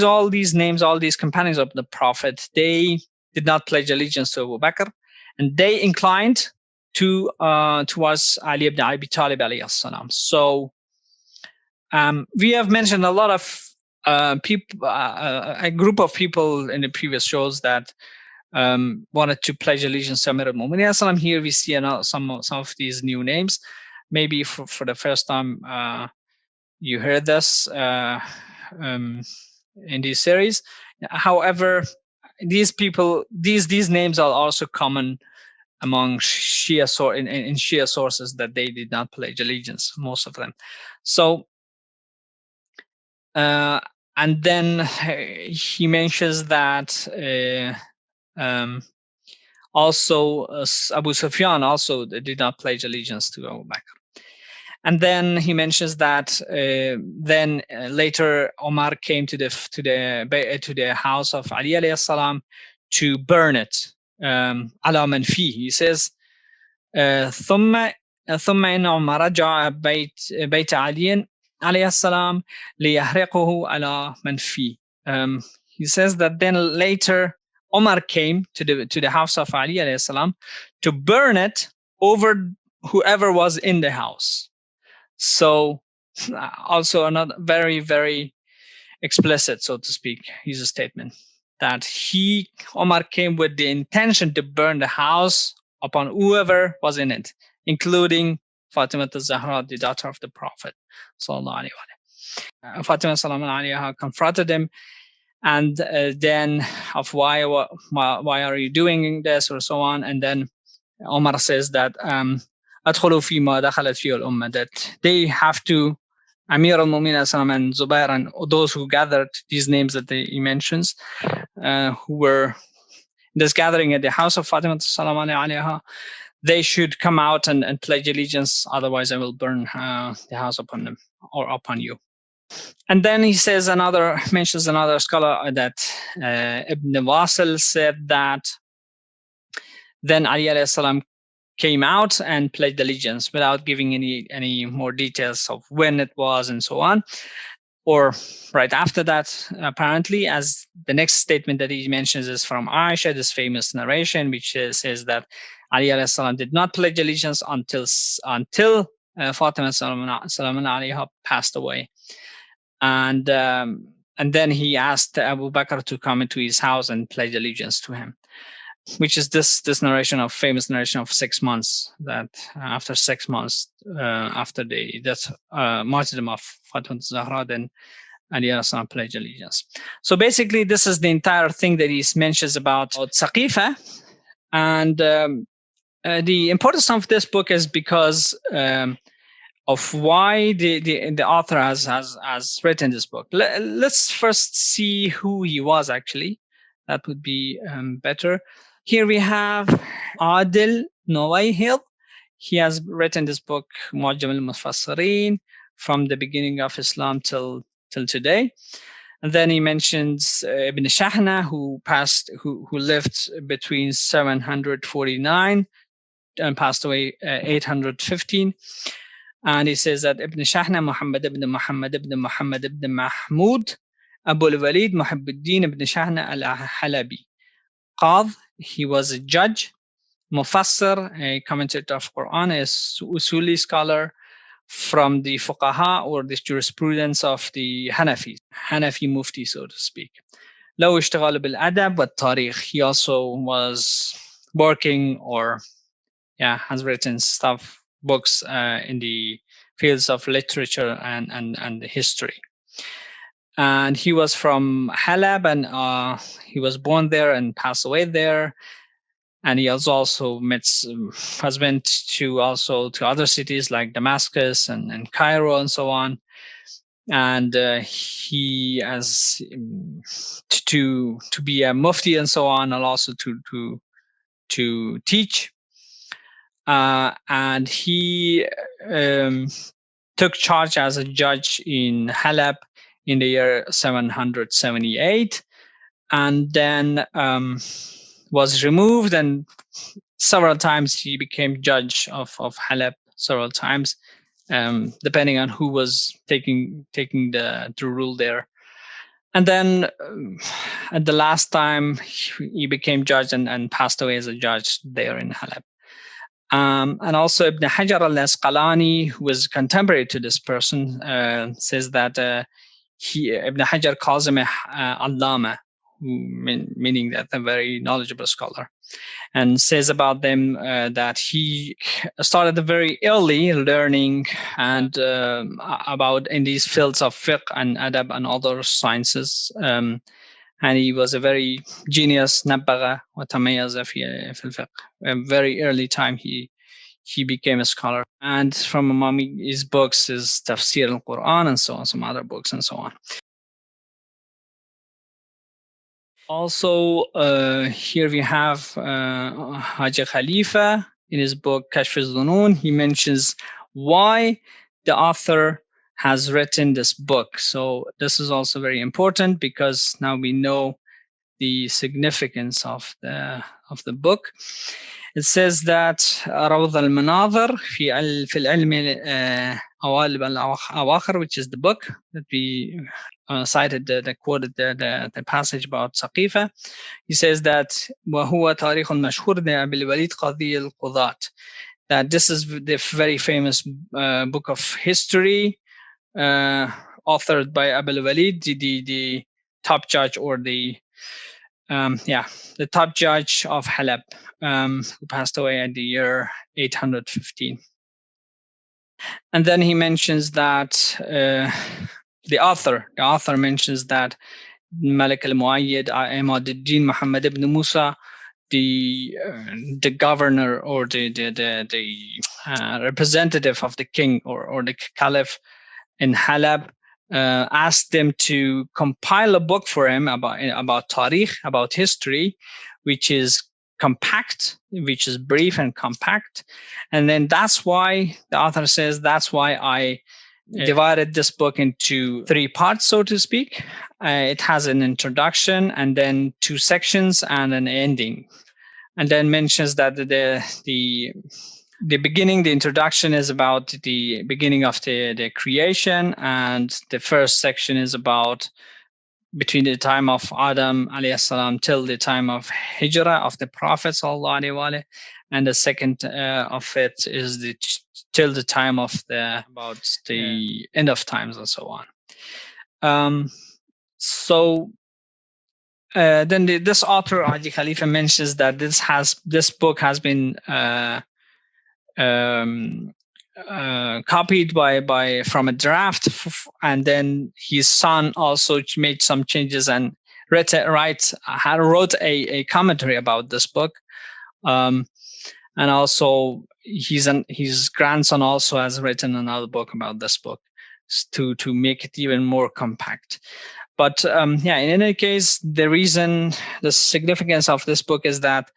all these names, all these companions of the Prophet, they did not pledge allegiance to Abu Bakr, and they inclined towards Ali ibn Abi Talib alayhi salam. So we have mentioned a lot of people, a group of people in the previous shows that wanted to pledge allegiance to Amir al-Mu'minin. Here we see some of these new names. Maybe for the first time you heard this in this series. However, these people, these names are also common among Shia in Shia sources, that they did not pledge allegiance, most of them. So, and then he mentions that also Abu Sufyan also did not pledge allegiance to Abu Bakr. And then he mentions that then later Omar came to the house of Ali alayhi salam to burn it. على من فيه. He says ثم إن عمر جاء بيت علي عليه السلام ليحرقه على من فيه. He says that then later Omar came to the house of Ali alayhi salam to burn it over whoever was in the house. So also another very, very explicit, so to speak, is a statement that Omar came with the intention to burn the house upon whoever was in it, including Fatima Al Zahra, the daughter of the Prophet. Fatima Salam confronted him, and then of why are you doing this, or so on. And then Omar says that that they have to, Amir al-Mu'minin and Zubair and those who gathered these names that he mentions, who were this gathering at the house of Fatima Salam alayha, they should come out and pledge allegiance, otherwise I will burn the house upon them or upon you. And then he says mentions another scholar that Ibn Wasil said that then Ali alayhi salam came out and pledged allegiance without giving any more details of when it was and so on, or right after that, apparently, as the next statement that he mentions is from Aisha, this famous narration, which says that Ali alayhi salam did not pledge allegiance until Fatima salam alayha passed away. And then he asked Abu Bakr to come into his house and pledge allegiance to him, which is this famous narration of 6 months, that after 6 months after the death, martyrdom of Fatima Zahra, then Ali alayhi pledged allegiance. So basically, this is the entire thing that he mentions about Saqifa. And the importance of this book is because of why the author has written this book. Let's first see who he was actually. That would be better. Here we have Adil Nawayhid. He has written this book, Mu'jam al-Mufassirin, from the beginning of Islam till today. And then he mentions Ibn Shahna, who lived between 749 and passed away 815. And he says that Ibn Shahna, Muhammad ibn Muhammad ibn Muhammad ibn Mahmud, Abu al-Walid, Muhabbuddin ibn Shahna al-Halabi. Qadh, he was a judge. Mufassir, a commentator of Quran, a Usuli scholar from the Fuqaha, or the jurisprudence of the Hanafi Mufti, so to speak. لو اشتغل بالأدب والتاريخ. He also was working, or has written books in the fields of literature and history. And he was from Halab, and he was born there and passed away there. And he has also has went to other cities like Damascus and Cairo and so on. And he has to be a mufti and so on, and also to teach. And he took charge as a judge in Halab in the year 778, and then was removed, and several times he became judge of Halab several times, depending on who was taking the rule there. And then at the last time he became judge and passed away as a judge there in Halab. And also Ibn Hajar al-Asqalani, who was contemporary to this person, says that Ibn Hajar calls him a allama, meaning that a very knowledgeable scholar, and says about them that he started very early learning and about in these fields of fiqh and adab and other sciences. And he was a very genius, nabagha wa tamayaza fi al-fiqh. A very early time he became a scholar. And from among his books is Tafsir al-Quran and so on, some other books and so on. Also, here we have Haji Khalifa in his book Kashf al-Dhunun. He mentions why the author has written this book. So this is also very important, because now we know the significance of the book. It says that روض المناظر في العلم أوالب الأواخر, which is the book that we cited, quoted the passage about Saqifa. He says that وهو تاريخ مشهور لأبي الوليد قاضي القضاة. that this is the very famous book of history authored by Abul Walid, the top judge, or the top judge of Halab, who passed away at the year 815. And then he mentions that the author mentions that Malik al-Muayyid, Imad al-Din Muhammad ibn Musa, the governor or the representative of the king or the caliph in Halab, asked them to compile a book for him about tarikh, about history, which is compact, which is brief and compact. And then that's why the author says, that's why I divided this book into 3 parts, so to speak. It has an introduction and then 2 sections and an ending. And then mentions that the beginning, the introduction, is about the beginning of the creation, and the first section is about between the time of Adam alayhi salam till the time of Hijrah of the Prophet sallallahu alaihi wasallam, and the second of it is till the time of about the end of times and so on. Then this author Haji Khalifa mentions that this book has been copied by from a draft, and then his son also made some changes and wrote a commentary about this book, and also his grandson also has written another book about this book to make it even more compact. But in any case, the significance of this book is that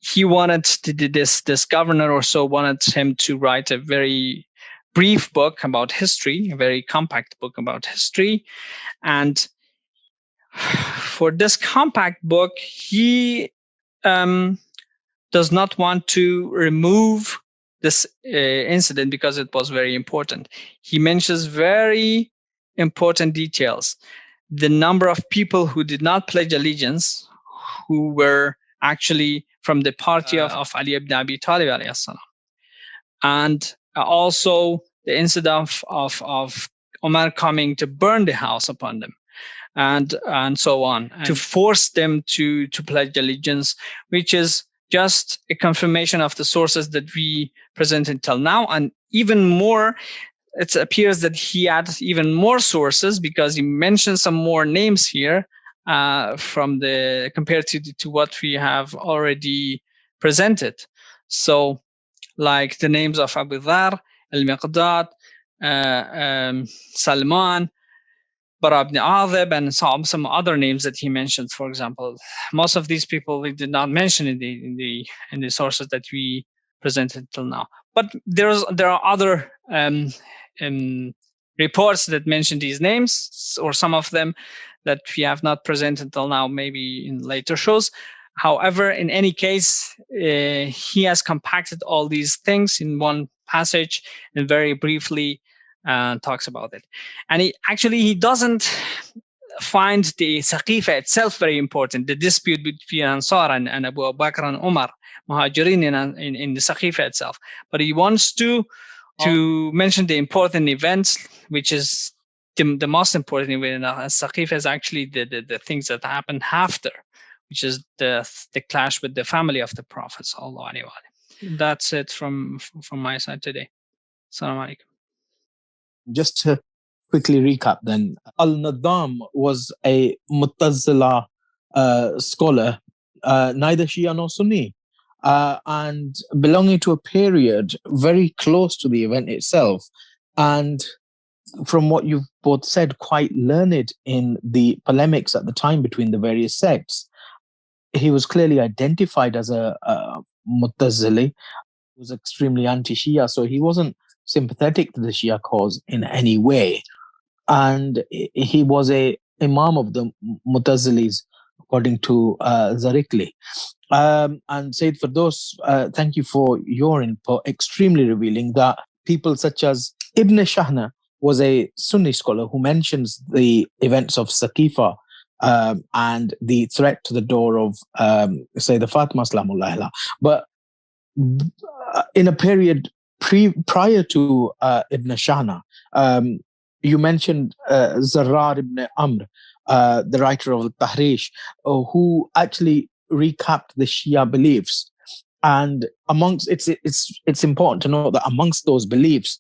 he wanted this governor or so wanted him to write a very brief book about history, a very compact book about history. And for this compact book, he does not want to remove this incident because it was very important. He mentions very important details. The number of people who did not pledge allegiance, who were actually from the party of Ali ibn Abi Talib alayhi salam. And also the incident of Umar coming to burn the house upon them, and so on, and to force them to pledge allegiance, which is just a confirmation of the sources that we presented till now. And even more, it appears that he had even more sources, because he mentioned some more names here compared to what we have already presented. So like the names of Abu Dhar, Al-Miqdad, Salman, Bara ibn Azib, and some other names that he mentioned. For example, most of these people we did not mention in the sources that we presented till now. But there are other reports that mention these names, or some of them that we have not presented till now, maybe in later shows. However, in any case, he has compacted all these things in one passage and very briefly talks about it. And he doesn't find the Saqifa itself very important, the dispute between Ansar and Abu Bakr and Umar, Muhajirin in the Saqifa itself. But he wants to mention the important events, which is the most important event. Saqifa is actually the things that happened after, which is the clash with the family of the Prophet. That's it from my side today. Assalamu alaikum. Just to quickly recap then, Al-Nidham was a Mutzala scholar, neither Shia nor Sunni, and belonging to a period very close to the event itself. And from what you've both said, quite learned in the polemics at the time between the various sects. He was clearly identified as a Mu'tazili. He was extremely anti-Shia, so he wasn't sympathetic to the Shia cause in any way. And he was a Imam of the Mutazilis, according to Zirikali. And Sayyid Ferdous, thank you for your input, extremely revealing that people such as Ibn Shahna was a Sunni scholar who mentions the events of Saqifa and the threat to the door of Sayeda Fatima Al Zahra. But in a period prior to Ibn Shana. You mentioned Zarrar ibn Amr, the writer of Tahrish, who actually recapped the Shia beliefs. And amongst it's important to note that amongst those beliefs,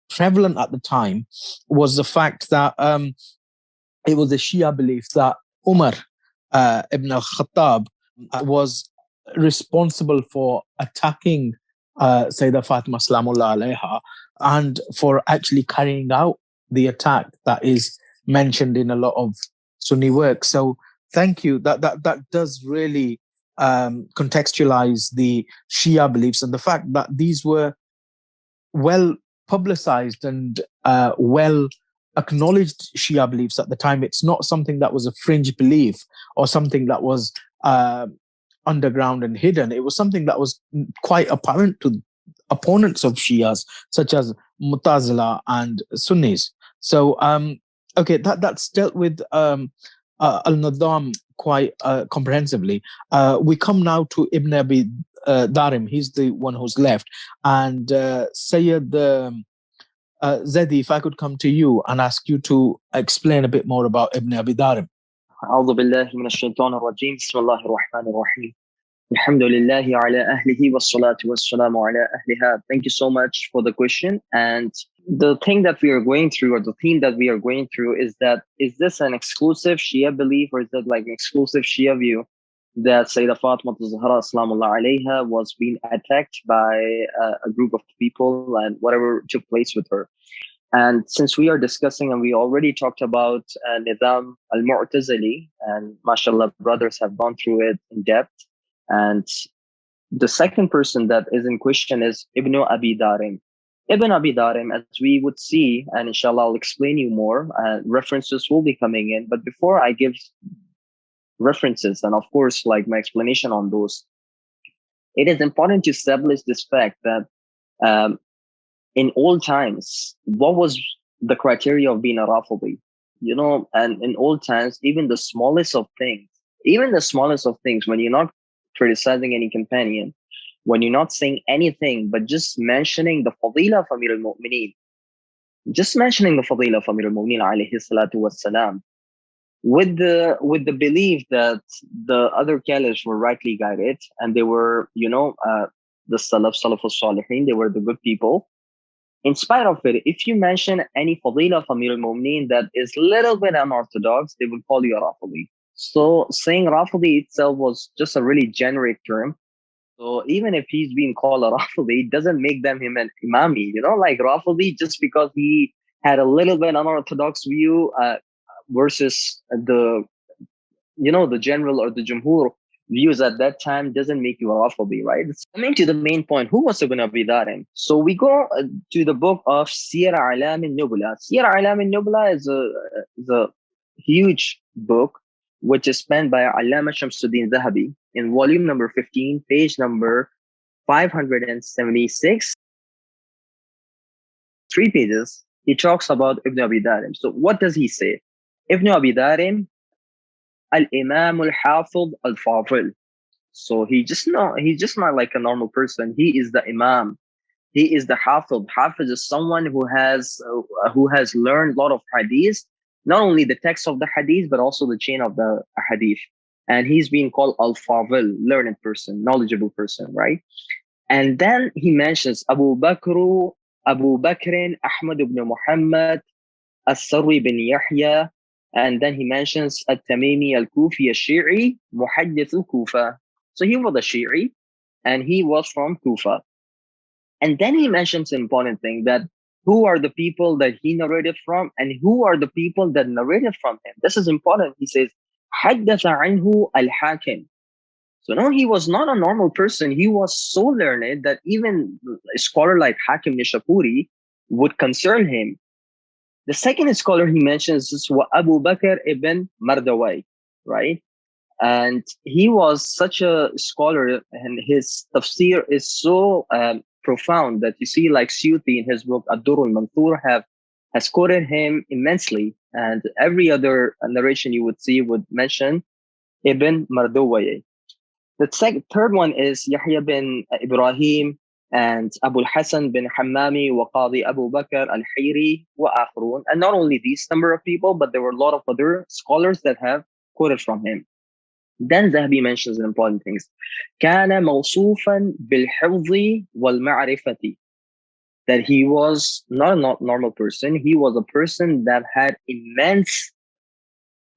prevalent at the time, was the fact that it was a Shia belief that Umar ibn al-Khattab was responsible for attacking Sayeda Fatima Sallallahu Alaiha and for actually carrying out the attack that is mentioned in a lot of Sunni work. So thank you. That does really contextualize the Shia beliefs and the fact that these were well publicized and well acknowledged Shia beliefs at the time. It's not something that was a fringe belief or something that was underground and hidden. It was something that was quite apparent to opponents of Shias, such as Mutazil'a and Sunnis. So, okay, that's dealt with Al-Nidham quite comprehensively. We come now to Ibn Abi Darim. He's the one who's left. And Sayyid Zedi, if I could come to you and ask you to explain a bit more about Ibn Abi Darim. أعوذ بالله من الشيطان الرجيم بسم الله الرحمن الرحيم الحمد لله على أهله والصلاة والسلام على أهلها. Thank you so much for the question. And the thing that we are going through, or the theme that we are going through, is that, is this an exclusive Shia belief, or is it like an exclusive Shia view that Sayeda Fatima Al Zahra Sallallahu Alaiha was being attacked by a group of people and whatever took place with her? And since we are discussing, and we already talked about Nidham al-Mu'tazili, and mashallah, brothers have gone through it in depth. And the second person that is in question is Ibn Abi Darim. Ibn Abi Darim, as we would see, and inshallah I'll explain you more, references will be coming in. But before I give references, and of course, like my explanation on those, it is important to establish this fact that in old times, what was the criteria of being a Rafidi? You know, and in old times, even the smallest of things, when you're not criticizing any companion, when you're not saying anything, but just mentioning the Fadila of Amir al-Mu'mineen, alayhi salatu wassalam, with the belief that the other caliphs were rightly guided, and they were, the Salafus Salihin, they were the good people. In spite of it, if you mention any Fadila of Amir al-Mu'mineen that is a little bit unorthodox, they will call you a Rafidi. So saying Rafidi itself was just a really generic term. So even if he's being called a Rafidi, it doesn't make him an Imami. Like Rafidi, just because he had a little bit unorthodox view versus the general or the Jumhur views at that time, doesn't make you a Rafidi, right? Coming to the main point, who was Ibn Abi Darim? So we go to the book of Siyar A'lam al-Nubala. Siyar A'lam al-Nubala is a huge book, which is penned by Allama Shamsuddin Zahabi in volume number 15, page number 576. 3 pages, he talks about Ibn Abi Darim. So what does he say? Ibn Abi Darim, Al-Imam al-Hafid al-Fadil. So he's just not like a normal person. He is the Imam. He is the Hafid. Hafid is someone who has learned a lot of hadith, not only the text of the hadith, but also the chain of the hadith. And he's being called al-Fadil, learned person, knowledgeable person, right? And then he mentions Abu Bakr, Ahmad ibn Muhammad, As-Sarri bin Yahya, and then he mentions At-Tamimi al-Kufi al-Shi'i, Muhaddith al-Kufa. So he was a Shi'i, and he was from Kufa. And then he mentions an important thing, that who are the people that he narrated from, and who are the people that narrated from him. This is important. He says, حدث عنه الحاكم. So no, he was not a normal person. He was so learned that even a scholar like Hakim Nishapuri would concern him. The second scholar he mentions is Abu Bakr ibn Mardawai, right? And he was such a scholar, and his tafsir is so profound that you see, like Suyuti in his book Ad-Durr al-Manthur has quoted him immensely, and every other narration you would see would mention Ibn Mardawai. The third one is Yahya bin Ibrahim and Abu al-Hasan bin Hammami wa Qadi Abu Bakr al-Hayri wa akharun. And not only these number of people, but there were a lot of other scholars that have quoted from him. Then Zahabi mentions important things. كان موصوفا بالحفظ والمعرفة. That he was not a normal person. He was a person that had immense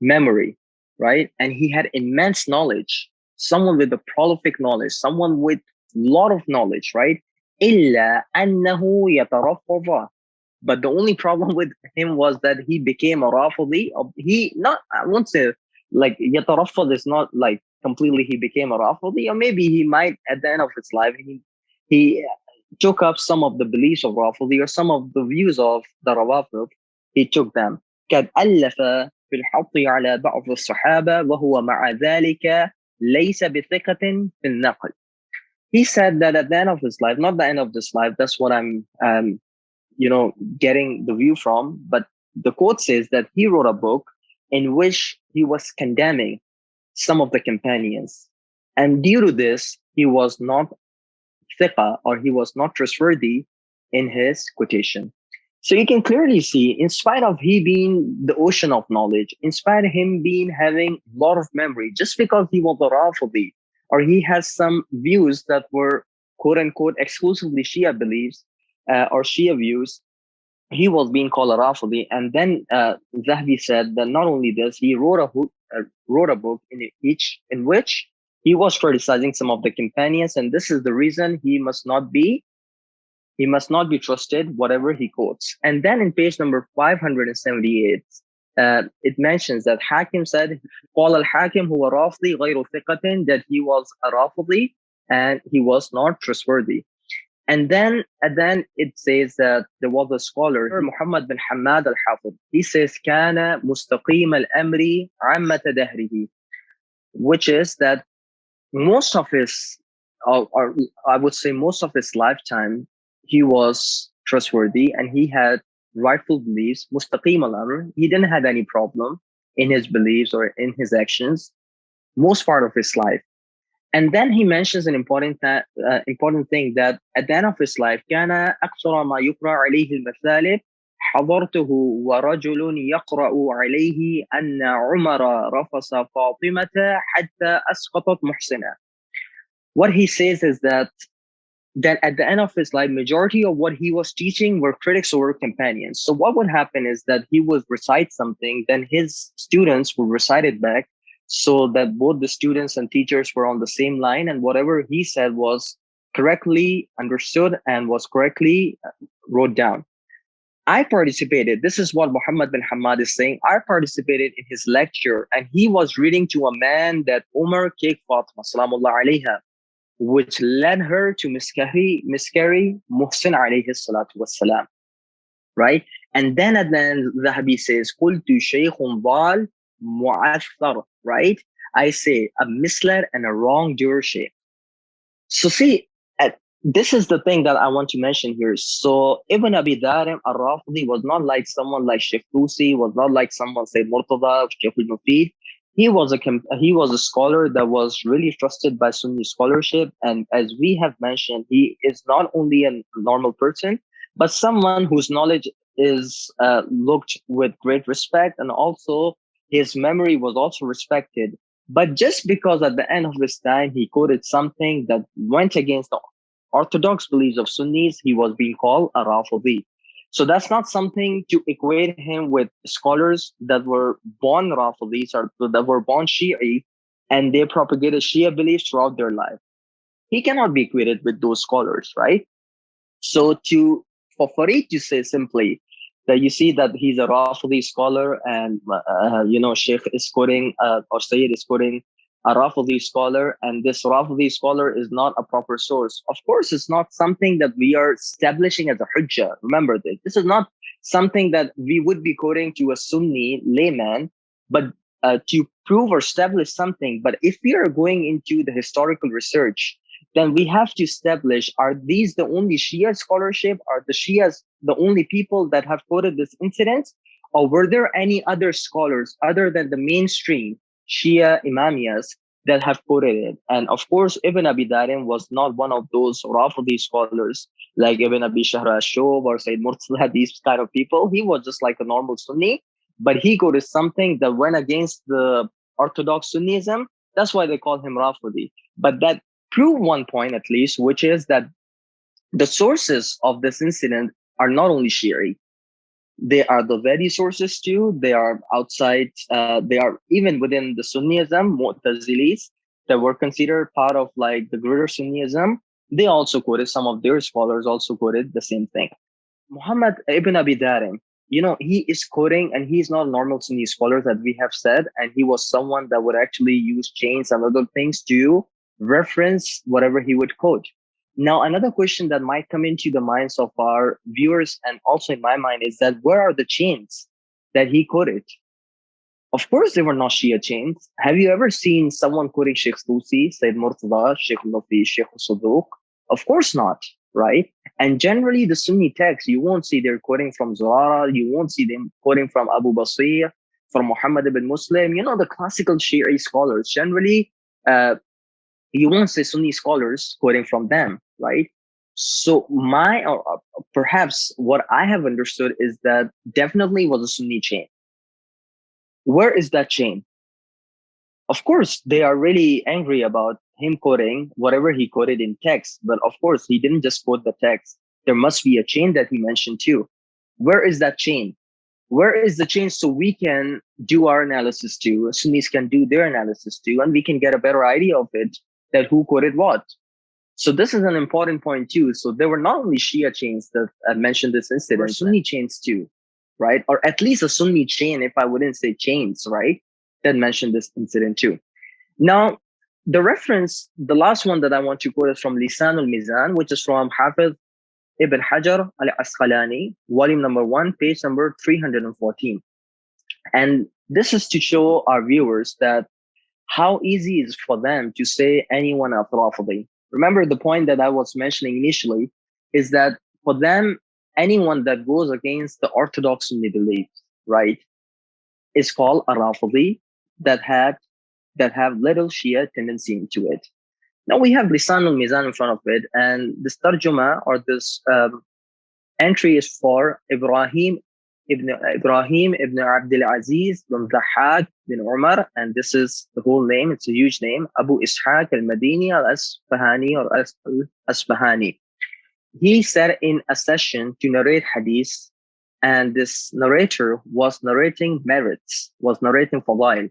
memory, right? And he had immense knowledge. Someone with a prolific knowledge, someone with a lot of knowledge, right? إلا أنه يترفض. But the only problem with him was that he became a Rafidi. I won't say like يترفض is not like completely he became a Rafidi, or maybe he might at the end of his life, he took up some of the beliefs of Rafidi or some of the views of the Rawafid. He took them. قد ألف في الحط على بعض الصحابة وهو مع ذلك ليس بثقة في النقل. He said that at the end of his life, not the end of this life, that's what I'm getting the view from, but the quote says that he wrote a book in which he was condemning some of the companions. And due to this, he was not thiqa, or he was not trustworthy in his quotation. So you can clearly see, in spite of he being the ocean of knowledge, in spite of him having a lot of memory, just because he was a Rafidi, or he has some views that were quote unquote exclusively Shia beliefs or Shia views, he was being called a Rafidi. And then Zahabi said that not only this, he wrote a book in which he was criticizing some of the companions, and this is the reason he must not be trusted, whatever he quotes. And then in page number 578, it mentions that Hakim said, قال الحاكم هو رافضي غير ثقة, that he was a Rafidi and he was not trustworthy. And then it says that there was a scholar, Muhammad bin Hamad al-Hafid. He says, كان مستقيم الأمر عامة دهره, which is that most of his, or I would say most of his lifetime, he was trustworthy and he had rightful beliefs. Mustaqim al-amr, he didn't have any problem in his beliefs or in his actions most part of his life. And then he mentions an important thing, that at the end of his life, كان أكثر ما يقرأ عليه المثالب حضرته ورجل يقرأ عليه أن عمر رفس فاطمة حتى أسقطت محسنة. What he says is that at the end of his life, majority of what he was teaching were critics or companions. So what would happen is that he would recite something, then his students would recite it back, so that both the students and teachers were on the same line, and whatever he said was correctly understood and was correctly wrote down. I participated. This is what Muhammad bin Hamad is saying. I participated in his lecture, and he was reading to a man that Umar kicked Fatima, salamullah alayha, which led her to miscarry Muhsin alayhi salatu wassalam. Right? And then at the end, Zahabi says, قُلْتُ شَيْخٌ ضَالٌ مُعَثَّرٌ. Right? I say a misled and a wrongdoer shaykh. So see, this is the thing that I want to mention here. So Ibn Abi Darim al-Rafidi was not like someone like Sheikh Tusi, was not like someone say Murtada, Sheikh al-Mufid. He was a scholar that was really trusted by Sunni scholarship. And as we have mentioned, he is not only a normal person, but someone whose knowledge is looked with great respect, and also his memory was also respected. But just because at the end of his time, he quoted something that went against the orthodox beliefs of Sunnis, he was being called a Rafidi. So that's not something to equate him with scholars that were born Rafidis or that were born Shi'i, and they propagated Shia beliefs throughout their life. He cannot be equated with those scholars, right? So for Farid to say simply that you see that he's a Rafidi scholar, and Sheikh is quoting or Sayyid is quoting a Rafidi scholar, and this Rafidi scholar is not a proper source. Of course, it's not something that we are establishing as a hujjah. Remember this. This is not something that we would be quoting to a Sunni layman, but to prove or establish something. But if we are going into the historical research, then we have to establish, are these the only Shia scholarship? Are the Shias the only people that have quoted this incident? Or were there any other scholars other than the mainstream Shia Imamiyas that have quoted it. And of course, Ibn Abi Darim was not one of those Rafidi scholars like Ibn Abi Shahr al-Shob or Sayyid Murzala, these kind of people. He was just like a normal Sunni, but he quoted something that went against the Orthodox Sunnism. That's why they call him Rafidi. But that proved one point at least, which is that the sources of this incident are not only Shi'i. They are the very sources too. They are outside. They are even within the Sunnism, Mu'tazilis that were considered part of like the greater Sunnism. They also quoted, some of their scholars also quoted the same thing. Muhammad ibn Abi Darim, he is quoting, and he's not a normal Sunni scholar that we have said, and he was someone that would actually use chains and other things to reference whatever he would quote. Now, another question that might come into the minds of our viewers and also in my mind is that where are the chains that he quoted? Of course, they were not Shia chains. Have you ever seen someone quoting Sheikh Tusi, Sayyid Murtada, Sheikh Lufi, Sheikh Suduq? Of course not, right? And generally, the Sunni texts, you won't see they're quoting from Zurara, you won't see them quoting from Abu Basir, from Muhammad ibn Muslim, the classical Shi'i scholars. Generally, you won't see Sunni scholars quoting from them, right? So or perhaps what I have understood is that definitely was a Sunni chain. Where is that chain? Of course, they are really angry about him quoting whatever he quoted in text, but of course, he didn't just quote the text. There must be a chain that he mentioned too. Where is that chain? Where is the chain so we can do our analysis too? Sunnis can do their analysis too, and we can get a better idea of it, that who quoted what. So this is an important point too. So there were not only Shia chains that mentioned this incident, there were Sunni chains too, right? Or at least a Sunni chain, if I wouldn't say chains, right? That mentioned this incident too. Now, the reference, the last one that I want to quote is from Lisan al-Mizan, which is from Hafiz Ibn Hajar al-Asqalani, volume number 1, page number 314. And this is to show our viewers that how easy it is for them to say anyone of Rafidi. Remember, the point that I was mentioning initially is that for them, anyone that goes against the Orthodox Sunni beliefs, right, is called a Rafidi that have little Shia tendency into it. Now we have Lisan al-Mizan in front of it, and this tarjuma or this entry is for Ibrahim ibn Abdul Aziz bin Dhahhak bin Umar, and this is the whole name. It's a huge name. Abu Ishaq al-Madini al-Asfahani or al-Asfahani. He said in a session to narrate hadith, and this narrator was narrating merits, was narrating fadail.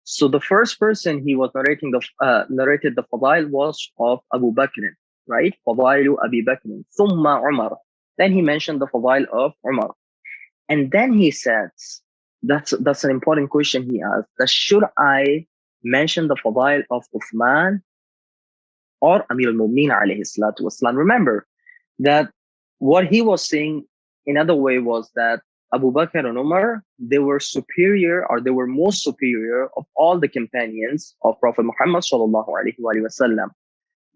So the first person he was narrated the fadail was of Abu Bakr, right? Fadailu Abi Bakr. Thumma Umar. Then he mentioned the fadail of Umar. And then he says, that's an important question he asked, that should I mention the fadail of Uthman or Amir al-Mu'minin alayhi salatu wasalam? Remember that what he was saying in other way was that Abu Bakr and Umar, they were superior, or they were most superior of all the companions of Prophet Muhammad sallallahu alaihi wasallam.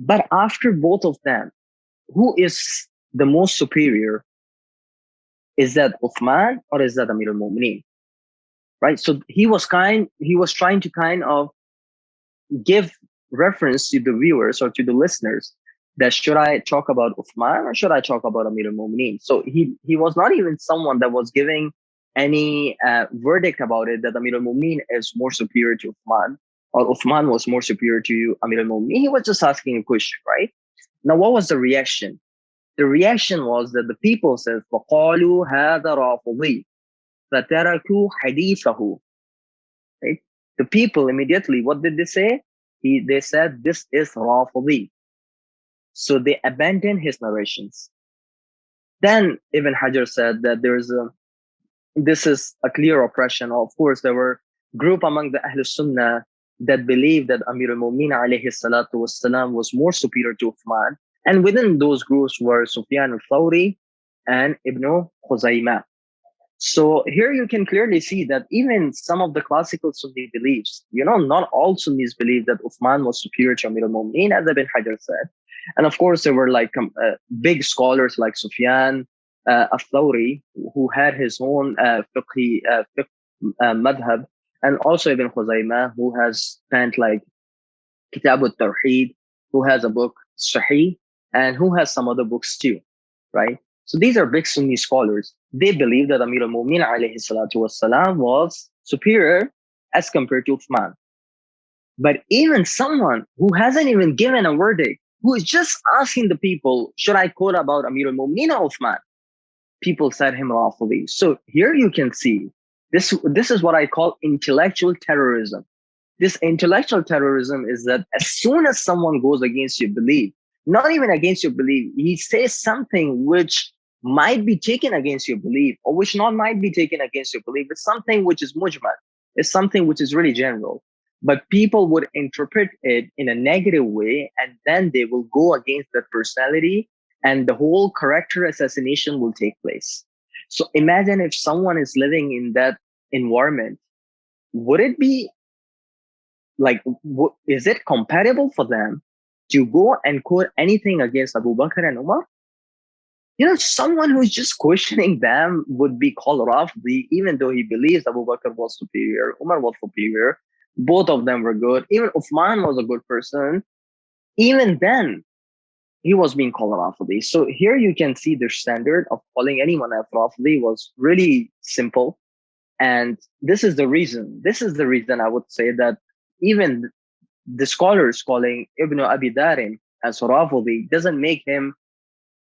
But after both of them, who is the most superior? Is that Uthman or is that Amir al-Mu'minin? Right? So he was trying to kind of give reference to the viewers or to the listeners that should I talk about Uthman or should I talk about Amir al-Mu'minin? So he was not even someone that was giving any verdict about it, that Amir al-Mu'minin is more superior to Uthman or Uthman was more superior to Amir al-Mu'minin. He was just asking a question, right? Now, what was the reaction? The reaction was that the people said, فَقَالُوا هَذَا رَافِضِي فَتَرَكُوا حَدِيثَهُ. Right? The people immediately, what did they say? They said, this is Rafidi. So they abandoned his narrations. Then Ibn Hajar said that this is a clear oppression. Of course, there were group among the Ahlul Sunnah that believed that Amir al-Mu'minin alayhi salatu wassalam was more superior to Uthman. And within those groups were Sufyan al-Thawri and Ibn Khuzaymah. So here you can clearly see that even some of the classical Sunni beliefs, not all Sunnis believe that Uthman was superior to Amir al-Mu'minin, as Ibn Hajar said. And of course, there were like big scholars like Sufyan al-Thawri, who had his own fiqh madhab, and also Ibn Khuzaymah, who has spent like Kitab al-Tawheed, who has a book, Sahih, and who has some other books too, right? So these are big Sunni scholars. They believe that Amir al-Mu'minin alayhi salatu wassalam was superior as compared to Uthman. But even someone who hasn't even given a verdict, who is just asking the people, should I quote about Amir al-Mu'minin or Uthman? People said him lawfully. So here you can see, this is what I call intellectual terrorism. This intellectual terrorism is that as soon as someone goes against your belief, not even against your belief, he says something which might be taken against your belief or which not might be taken against your belief. It's something which is mujmal. It's something which is really general. But people would interpret it in a negative way, and then they will go against that personality, and the whole character assassination will take place. So imagine if someone is living in that environment, would it be like, is it compatible for them to go and quote anything against Abu Bakr and Umar? You know, someone who's just questioning them would be called Rafidi, even though he believes Abu Bakr was superior, Umar was superior, both of them were good. Even Uthman was a good person. Even then, he was being called Rafidi. So here you can see the standard of calling anyone as Rafidi was really simple. And this is the reason I would say that even the scholars calling Ibn Abi Darim as Rafidi doesn't make him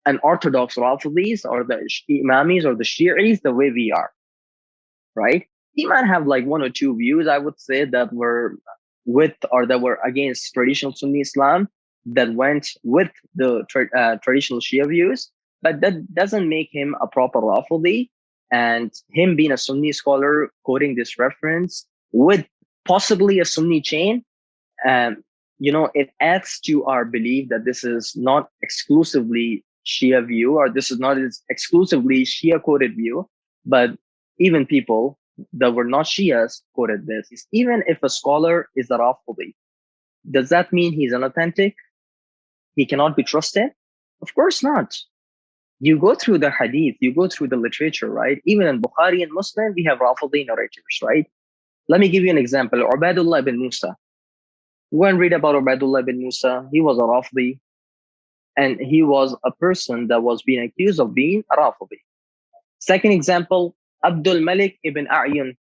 an orthodox Rafidis or the Imamis or the Shi'is the way we are, right? He might have like one or two views, I would say, that were with or that were against traditional Sunni Islam that went with the traditional Shia views, but that doesn't make him a proper Rafidi. And him being a Sunni scholar quoting this reference with possibly a Sunni chain, you know, it adds to our belief that this is not exclusively Shia view, or this is not exclusively Shia quoted view, but even people that were not Shias quoted this. Even if a scholar is a Rafidi, does that mean he's unauthentic? He cannot be trusted? Of course not. You go through the hadith, you go through the literature, right? Even in Bukhari and Muslim, we have Rafidi narrators, right? Let me give you an example. Ubaidullah ibn Musa. Go and read about Ubaidullah ibn Musa. He was a Rafidi, and he was a person that was being accused of being a Rafidi. Second example, Abdul Malik ibn A'yun,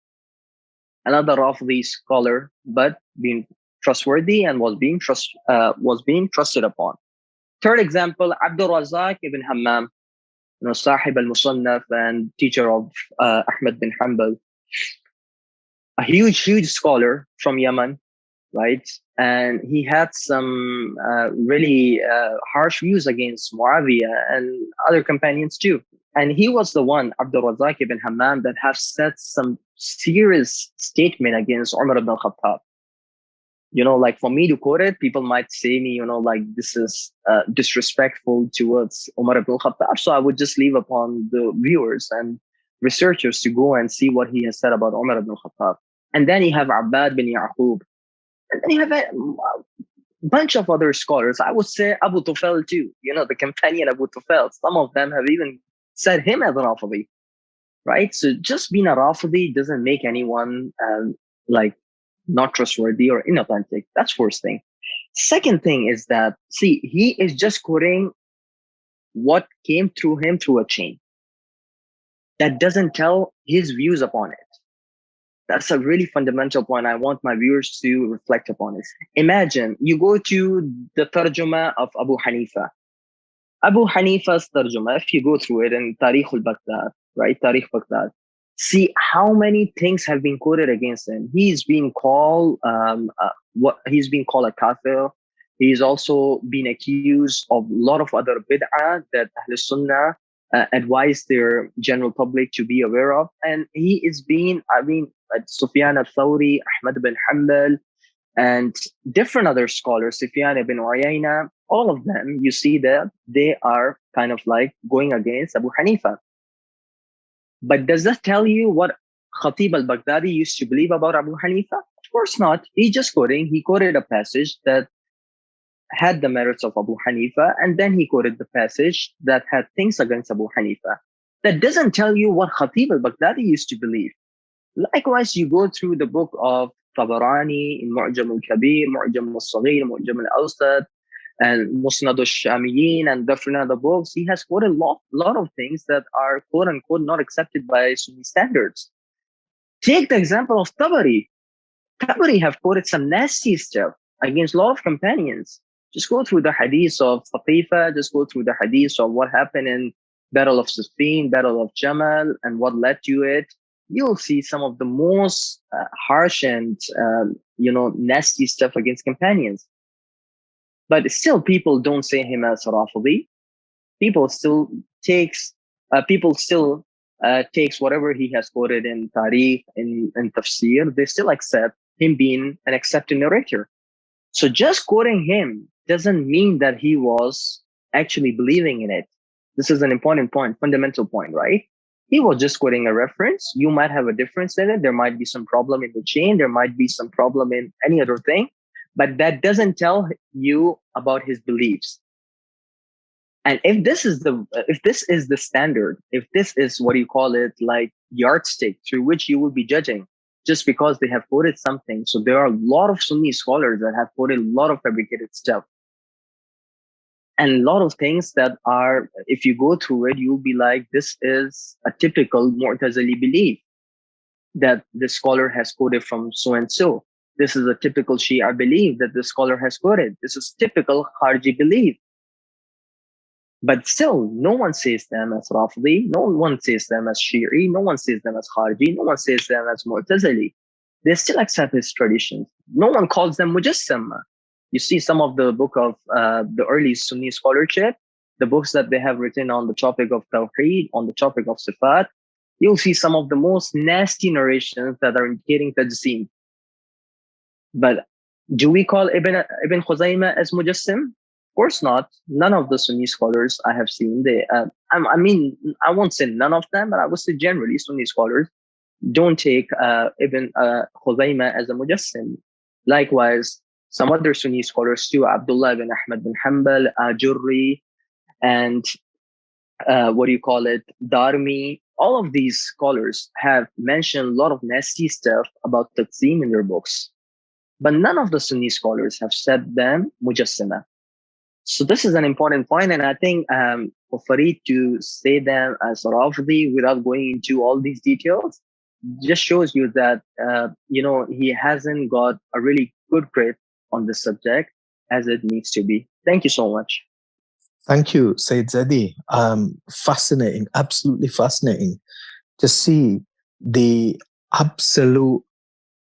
another Rafidi scholar, but being trustworthy and was being trusted upon. Third example, Abdul Razak ibn Hammam, you know, Sahib al-Musannaf and teacher of Ahmad bin Hanbal, a huge scholar from Yemen, right? And he had some really harsh views against Muawiyah and other companions too. And he was the one, Abdul Razak ibn Hammam, that have said some serious statement against Umar ibn al-Khattab. You know, like for me to quote it, people might say me, you know, like this is disrespectful towards Umar ibn al-Khattab. So I would just leave upon the viewers and researchers to go and see what he has said about Umar ibn al-Khattab. And then you have Abbad bin Ya'qub. And then you have a bunch of other scholars. I would say Abu Tufail too, you know, the companion Abu Tufail. Some of them have even said him as a Rafidi, right? So just being a Rafidi doesn't make anyone like not trustworthy or inauthentic. That's first thing. Second thing is that, see, he is just quoting what came through him through a chain. That doesn't tell his views upon it. That's a really fundamental point. I want my viewers to reflect upon it. Imagine you go to the tarjuma of Abu Hanifa. Abu Hanifa's tarjuma, if you go through it in Tarikh al-Baghdad, right? Tarikh Baghdad. See how many things have been quoted against him. He's been called he's been called a Kaffir. He's also been accused of a lot of other bid'ah that Ahl Sunnah advise their general public to be aware of. And he is being, Sufyan al-Thawri, Ahmad bin Hanbal, and different other scholars, Sufyan ibn Uyayna, all of them, you see that they are kind of like going against Abu Hanifa. But does that tell you what Khatib al-Baghdadi used to believe about Abu Hanifa? Of course not. He quoted a passage that had the merits of Abu Hanifa, and then he quoted the passage that had things against Abu Hanifa. That doesn't tell you what Khatib al-Baghdadi used to believe. Likewise, you go through the book of Tabarani, in Mu'jam al-Kabir, Mu'jam al-Saghir, Mu'jam al-Awsat, and Musnad al-Shamiyin, and different other books. He has quoted a lot of things that are quote unquote not accepted by Sunni standards. Take the example of Tabari. Tabari have quoted some nasty stuff against a lot of companions. Just go through the hadith of Faqifa, just go through the hadith of what happened in Battle of Siffin, Battle of Jamal, and what led to it. You'll see some of the most harsh and nasty stuff against companions. But still, people don't say him as Rafidi. People still takes whatever he has quoted in Tariq, in Tafsir. They still accept him being an accepted narrator. So just quoting him doesn't mean that he was actually believing in it. This is an important point, fundamental point, right? He was just quoting a reference. You might have a difference in it. There might be some problem in the chain. There might be some problem in any other thing, but that doesn't tell you about his beliefs. And if this is the standard, if this is what you call it, like yardstick through which you will be judging, just because they have quoted something. So there are a lot of Sunni scholars that have quoted a lot of fabricated stuff. And a lot of things that are, if you go through it, you'll be like, this is a typical Mu'tazili belief that the scholar has quoted from so and so. This is a typical Shia belief that the scholar has quoted. This is typical Kharji belief. But still, no one says them as Rafidi, no one says them as Shi'i, no one says them as Kharji, no one says them as Mu'tazili. They still accept his traditions. No one calls them Mujassima. You see some of the book of the early Sunni scholarship, the books that they have written on the topic of Tawheed, on the topic of Sifat, you'll see some of the most nasty narrations that are indicating Tajsim. But do we call Ibn Khuzaymah as Mujassim? Of course not. None of the Sunni scholars I have seen, I won't say none of them, but I would say generally Sunni scholars don't take Ibn Khuzaymah as a Mujassim. Likewise, some other Sunni scholars too, Abdullah ibn Ahmad bin Hanbal, Ajurri, and Darmi. All of these scholars have mentioned a lot of nasty stuff about Taqsim in their books. But none of the Sunni scholars have said them Mujassima. So this is an important point, and I think for Farid to say them as Rafidi without going into all these details just shows you that he hasn't got a really good grip on this subject as it needs to be. Thank you so much. Thank you, Sayyid Zadi. Fascinating, absolutely fascinating to see the absolute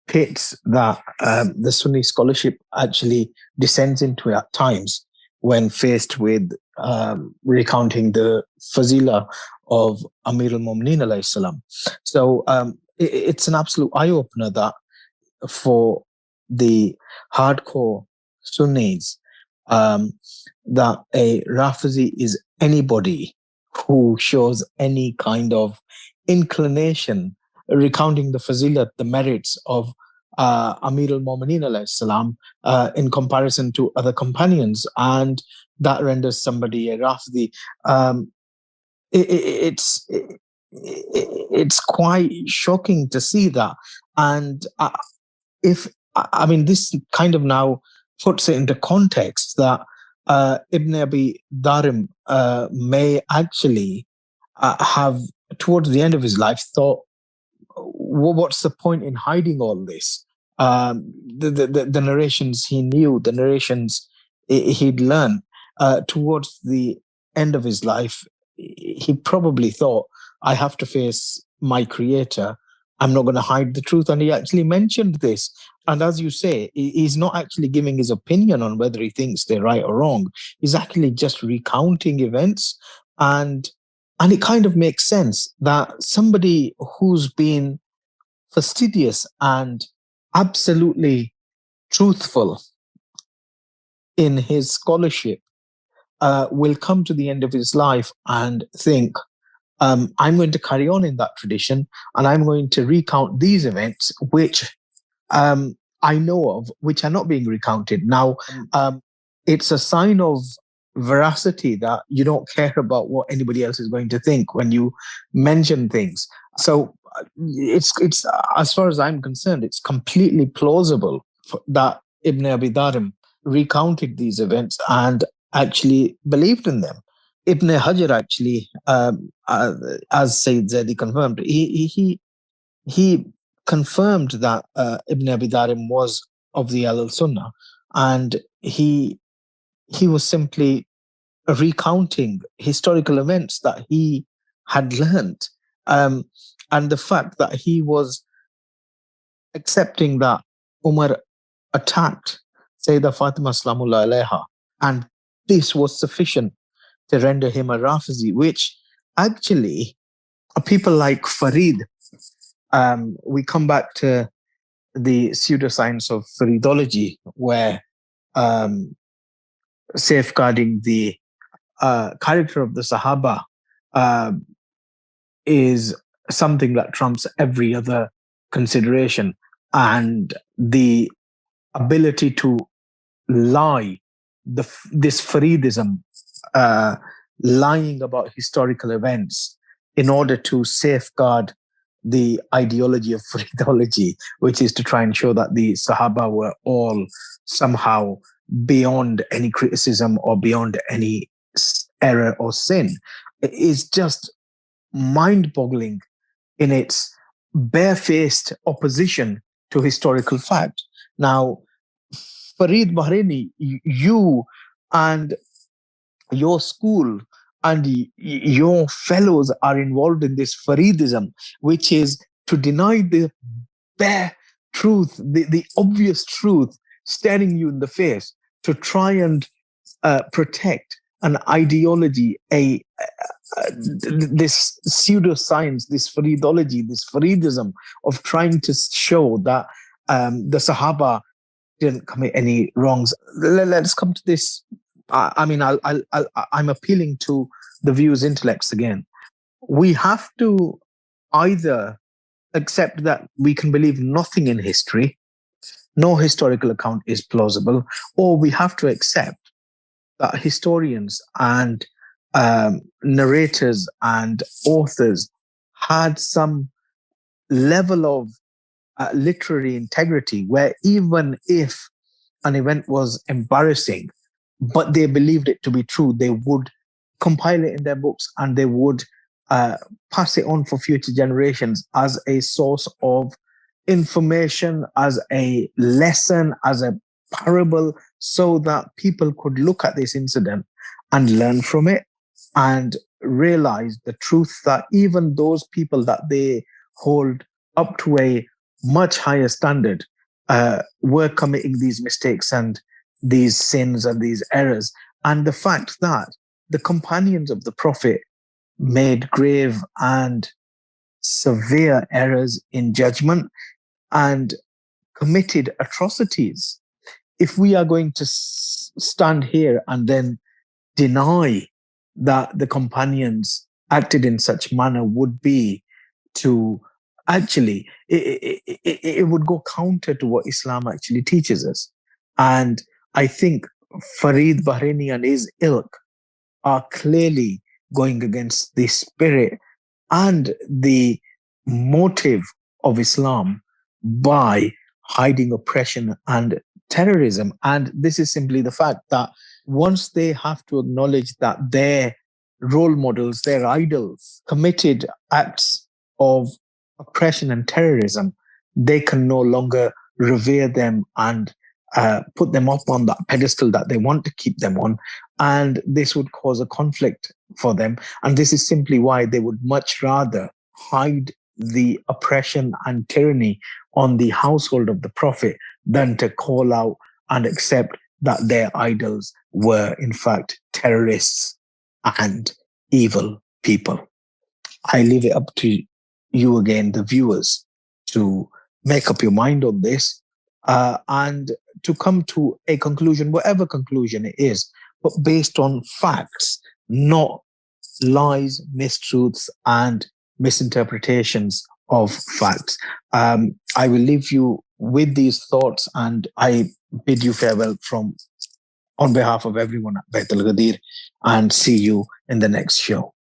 pits that the Sunni scholarship actually descends into at times when faced with recounting the fazila of Amir al-Mu'mineen alayhi salam. So it's an absolute eye-opener that for the hardcore Sunnis, that a Rafizi is anybody who shows any kind of inclination recounting the fazilat, the merits of Amir al-Mu'mineen alayhi salam in comparison to other companions, and that renders somebody a Rafidi. It's quite shocking to see that, and this kind of now puts it into context that Ibn Abi Darim may actually have, towards the end of his life, thought, what's the point in hiding all this? The narrations he knew, the narrations he'd learned, towards the end of his life, he probably thought, I have to face my creator. I'm not going to hide the truth. And he actually mentioned this. And as you say, he's not actually giving his opinion on whether he thinks they're right or wrong. He's actually just recounting events. And it kind of makes sense that somebody who's been fastidious and absolutely truthful in his scholarship will come to the end of his life and think, I'm going to carry on in that tradition, and I'm going to recount these events which I know of, which are not being recounted. Now, it's a sign of veracity that you don't care about what anybody else is going to think when you mention things. So it's as far as I'm concerned, it's completely plausible that Ibn Abi Darim recounted these events and actually believed in them. Ibn Hajar actually, as Sayyid Zaidi confirmed, he confirmed that Ibn Abi Darim was of the Al Sunnah, and he was simply recounting historical events that he had learnt, and the fact that he was accepting that Umar attacked Sayeda Fatima Al and this was sufficient to render him a Rafidi, which actually people like Farid, we come back to the pseudoscience of Faridology, where safeguarding the character of the Sahaba is something that trumps every other consideration. And the ability to lie, this Faridism, lying about historical events in order to safeguard the ideology of Faridology, which is to try and show that the Sahaba were all somehow beyond any criticism or beyond any error or sin, is just mind-boggling in its barefaced opposition to historical fact. Now, Farid Bahraini, you and your school and your fellows are involved in this Faridism, which is to deny the bare truth, the obvious truth staring you in the face, to try and protect an ideology, this pseudoscience, this Faridology, this Faridism of trying to show that the Sahaba didn't commit any wrongs. Let's come to this. I mean, I'm appealing to the viewers' intellects again. We have to either accept that we can believe nothing in history, no historical account is plausible, or we have to accept that historians and narrators and authors had some level of literary integrity, where even if an event was embarrassing, but they believed it to be true, they would compile it in their books and they would pass it on for future generations as a source of information, as a lesson, as a parable, so that people could look at this incident and learn from it and realize the truth that even those people that they hold up to a much higher standard were committing these mistakes and these sins and these errors. And the fact that the companions of the Prophet made grave and severe errors in judgment and committed atrocities. If we are going to stand here and then deny that the companions acted in such manner would be to actually, it would go counter to what Islam actually teaches us. And I think Farid Bahraini and his ilk are clearly going against the spirit and the motive of Islam by hiding oppression and terrorism. And this is simply the fact that once they have to acknowledge that their role models, their idols, committed acts of oppression and terrorism, they can no longer revere them and put them up on that pedestal that they want to keep them on. And this would cause a conflict for them. And this is simply why they would much rather hide the oppression and tyranny on the household of the Prophet than to call out and accept that their idols were, in fact, terrorists and evil people. I leave it up to you again, the viewers, to make up your mind on this and to come to a conclusion, whatever conclusion it is, but based on facts, not lies, mistruths, and misinterpretations of facts. I will leave you with these thoughts, and I bid you farewell on behalf of everyone at Bait al Ghadir, and see you in the next show.